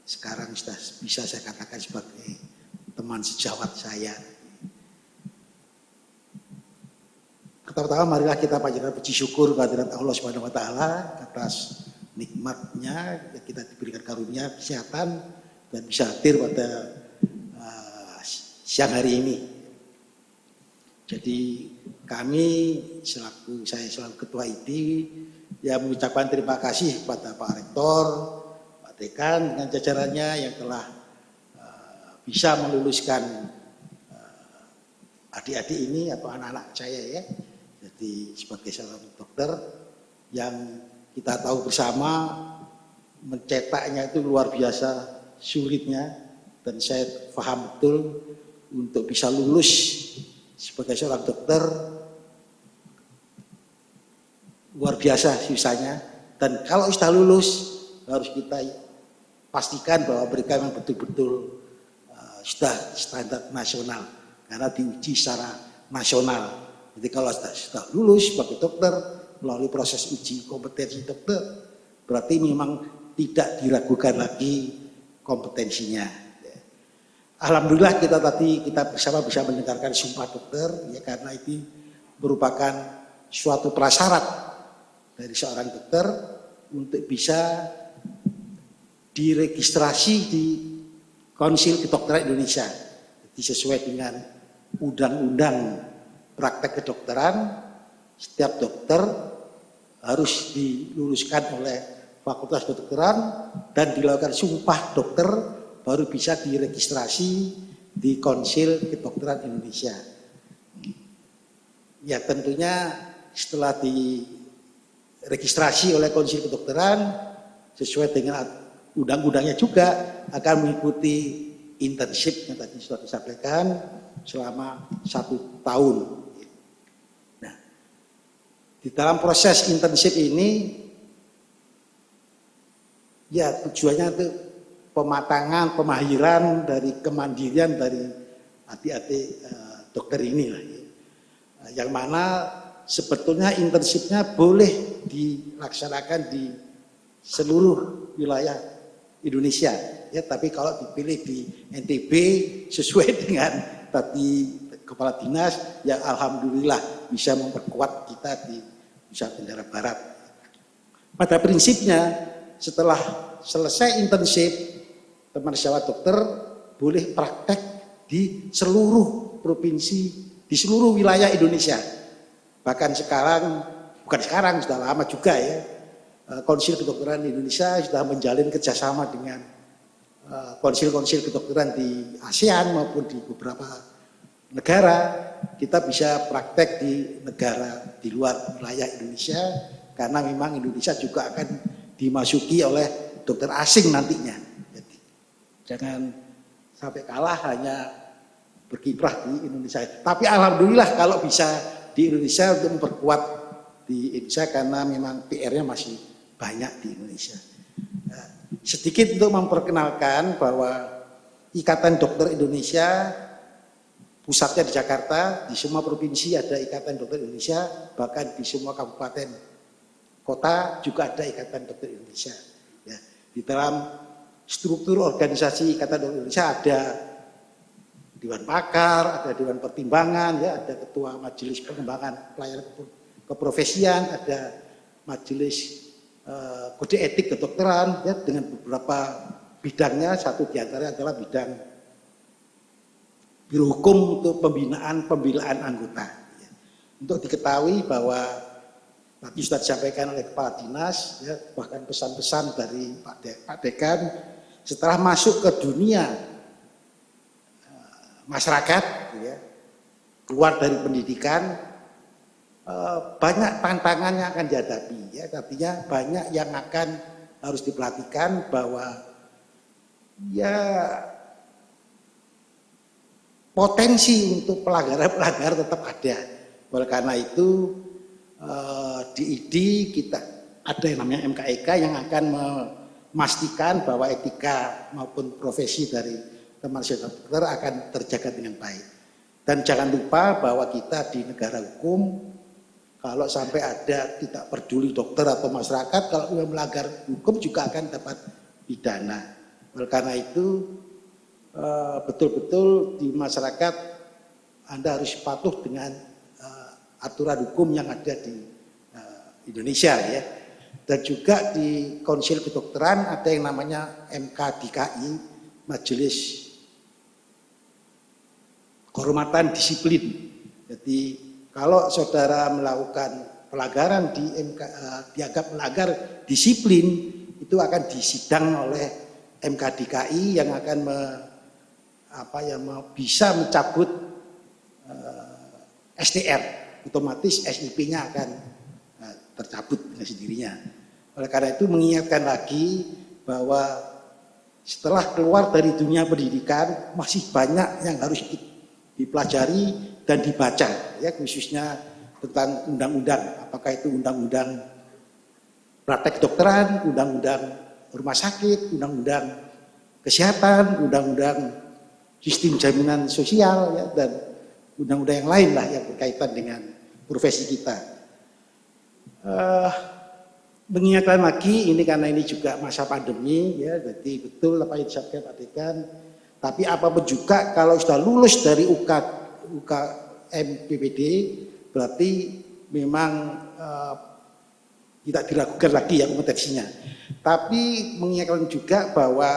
sekarang sudah bisa saya katakan sebagai teman sejawat saya. Pertama-tama marilah kita panjatkan puji syukur kehadirat Allah Subhanahu wa taala atas nikmatnya yang kita diberikan karunia kesehatan dan bisa hadir pada siang hari ini. Jadi kami saya selaku Ketua ID ya mengucapkan terima kasih kepada Pak Rektor, Pak Dekan dengan jajarannya yang telah bisa meluluskan adik-adik ini atau anak-anak saya ya. Jadi sebagai seorang dokter yang kita tahu bersama mencetaknya itu luar biasa sulitnya, dan saya paham betul untuk bisa lulus sebagai seorang dokter luar biasa susahnya, dan kalau sudah lulus harus kita pastikan bahwa mereka memang betul-betul sudah standar nasional karena diuji secara nasional. Jadi kalau sudah lulus sebagai dokter melalui proses uji kompetensi dokter, berarti memang tidak diragukan lagi kompetensinya. Alhamdulillah kita bersama bisa mendengarkan sumpah dokter ya, karena itu merupakan suatu prasyarat dari seorang dokter untuk bisa diregistrasi di Konsil Kedokteran Indonesia. Jadi sesuai dengan undang-undang praktek kedokteran, setiap dokter harus diluluskan oleh Fakultas Kedokteran dan dilakukan sumpah dokter baru bisa diregistrasi di Konsil Kedokteran Indonesia. Ya tentunya setelah diregistrasi oleh Konsil Kedokteran sesuai dengan undang-undangnya juga akan mengikuti internship yang tadi sudah disampaikan selama 1 tahun. Nah, di dalam proses internship ini ya tujuannya itu pematangan, pemahiran dari kemandirian dari adik-adik dokter ini lah. Ya. yang mana sebetulnya internshipnya boleh dilaksanakan di seluruh wilayah Indonesia ya, tapi kalau dipilih di NTB sesuai dengan tadi kepala dinas ya, alhamdulillah bisa memperkuat kita di Nusa Tenggara Barat. Pada prinsipnya setelah selesai internship, teman sejawat dokter boleh praktek di seluruh provinsi, di seluruh wilayah Indonesia. Bahkan bukan sekarang, sudah lama juga ya, Konsil Kedokteran Indonesia sudah menjalin kerjasama dengan konsil-konsil kedokteran di ASEAN maupun di beberapa negara. Kita bisa praktek di negara di luar wilayah Indonesia, karena memang Indonesia juga akan dimasuki oleh dokter asing nantinya. Jadi, jangan sampai kalah hanya berkiprah di Indonesia. Tapi alhamdulillah kalau bisa di Indonesia untuk memperkuat di Indonesia, karena memang PR-nya masih banyak di Indonesia. Nah, sedikit untuk memperkenalkan bahwa Ikatan Dokter Indonesia pusatnya di Jakarta, di semua provinsi ada Ikatan Dokter Indonesia, bahkan di semua kabupaten kota juga ada Ikatan Dokter Indonesia. Ya, di dalam struktur organisasi Ikatan Dokter Indonesia ada Dewan Pakar, ada Dewan Pertimbangan, ya, ada Ketua Majelis Pengembangan Pelayanan Keprofesian, ada Majelis Kode Etik Kedokteran, ya, dengan beberapa bidangnya. Satu diantaranya adalah bidang Biro Hukum untuk pembelaan anggota. Ya. Untuk diketahui bahwa tadi sudah disampaikan oleh Kepala Dinas, ya, bahkan pesan-pesan dari Pak Dekan, setelah masuk ke dunia masyarakat, ya, keluar dari pendidikan, banyak tantangan yang akan dihadapi. Ya, artinya banyak yang akan harus diperhatikan, bahwa ya potensi untuk pelanggaran tetap ada. Oleh karena itu di ID kita ada yang namanya MKEK yang akan memastikan bahwa etika maupun profesi dari teman dokter akan terjaga dengan baik. Dan jangan lupa bahwa kita di negara hukum, kalau sampai ada tidak peduli dokter atau masyarakat, kalau melanggar hukum juga akan dapat pidana. Oleh karena itu betul-betul di masyarakat Anda harus patuh dengan aturan hukum yang ada di Indonesia, ya. Dan juga di Konsil Kedokteran ada yang namanya MKDKI, Majelis Kehormatan Disiplin. Jadi kalau saudara melakukan pelanggaran dianggap melanggar disiplin, itu akan disidang oleh MKDKI yang akan bisa mencabut STR, otomatis SIP-nya akan tercabut dengan sendirinya. Oleh karena itu mengingatkan lagi bahwa setelah keluar dari dunia pendidikan masih banyak yang harus dipelajari dan dibaca, ya, khususnya tentang undang-undang, apakah itu undang-undang praktek kedokteran, undang-undang rumah sakit, undang-undang kesehatan, undang-undang sistem jaminan sosial, ya, dan undang-undang yang lain lah yang berkaitan dengan profesi kita. Mengingatkan lagi, ini karena ini juga masa pandemi, ya, jadi betul apa yang disampaikan Pak Dekan. Tapi apapun juga kalau sudah lulus dari UKM PPD, berarti memang tidak diragukan lagi ya kompetensinya. Tapi mengingatkan juga bahwa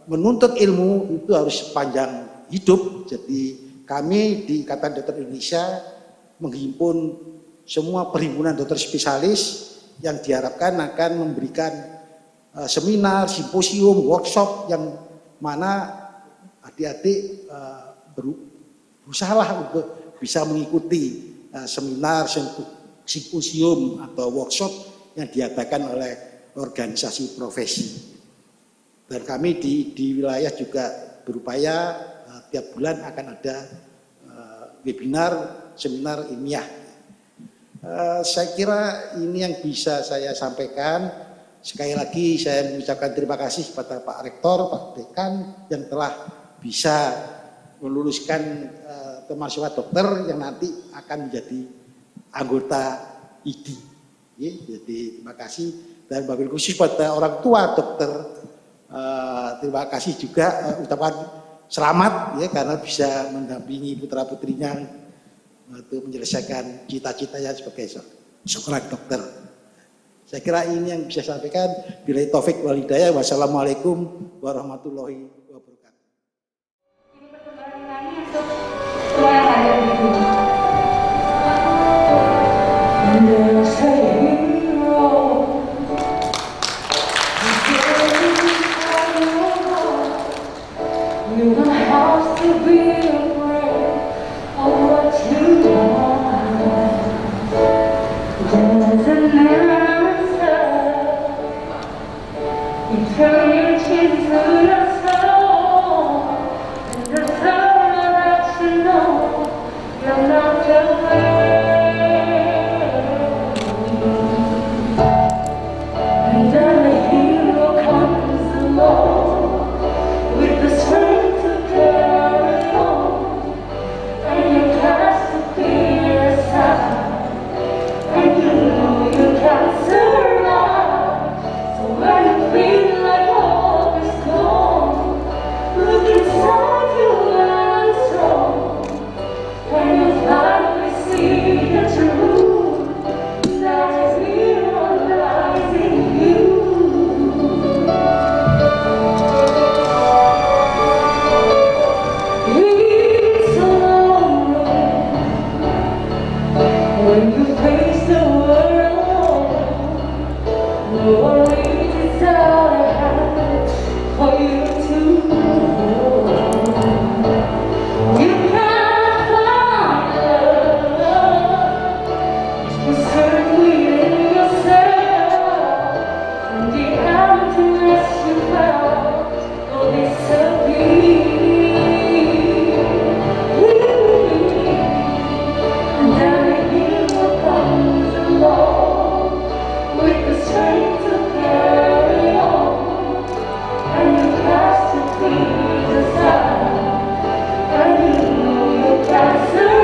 menuntut ilmu itu harus sepanjang hidup. Jadi kami di Ikatan Dokter Indonesia menghimpun semua perhimpunan dokter spesialis yang diharapkan akan memberikan seminar, simposium, workshop yang mana adik-adik berusahalah untuk bisa mengikuti seminar, simposium atau workshop yang diadakan oleh organisasi profesi. Dan kami di wilayah juga berupaya tiap bulan akan ada webinar, seminar ilmiah. Saya kira ini yang bisa saya sampaikan. Sekali lagi saya mengucapkan terima kasih kepada Pak Rektor, Pak Dekan yang telah bisa meluluskan mahasiswa dokter yang nanti akan menjadi anggota ID. Ya, jadi terima kasih dan wabil khusus pada orang tua dokter. Terima kasih juga ucapan selamat ya karena bisa mendampingi putra putrinya untuk menyelesaikan cita-citanya sebagai seorang dokter. Saya kira ini yang bisa saya sampaikan. Billahi taufik wal hidayah. Wassalamualaikum warahmatullahi wabarakatuh. Ini perkembangan untuk semua yang hadir di sini. Cancer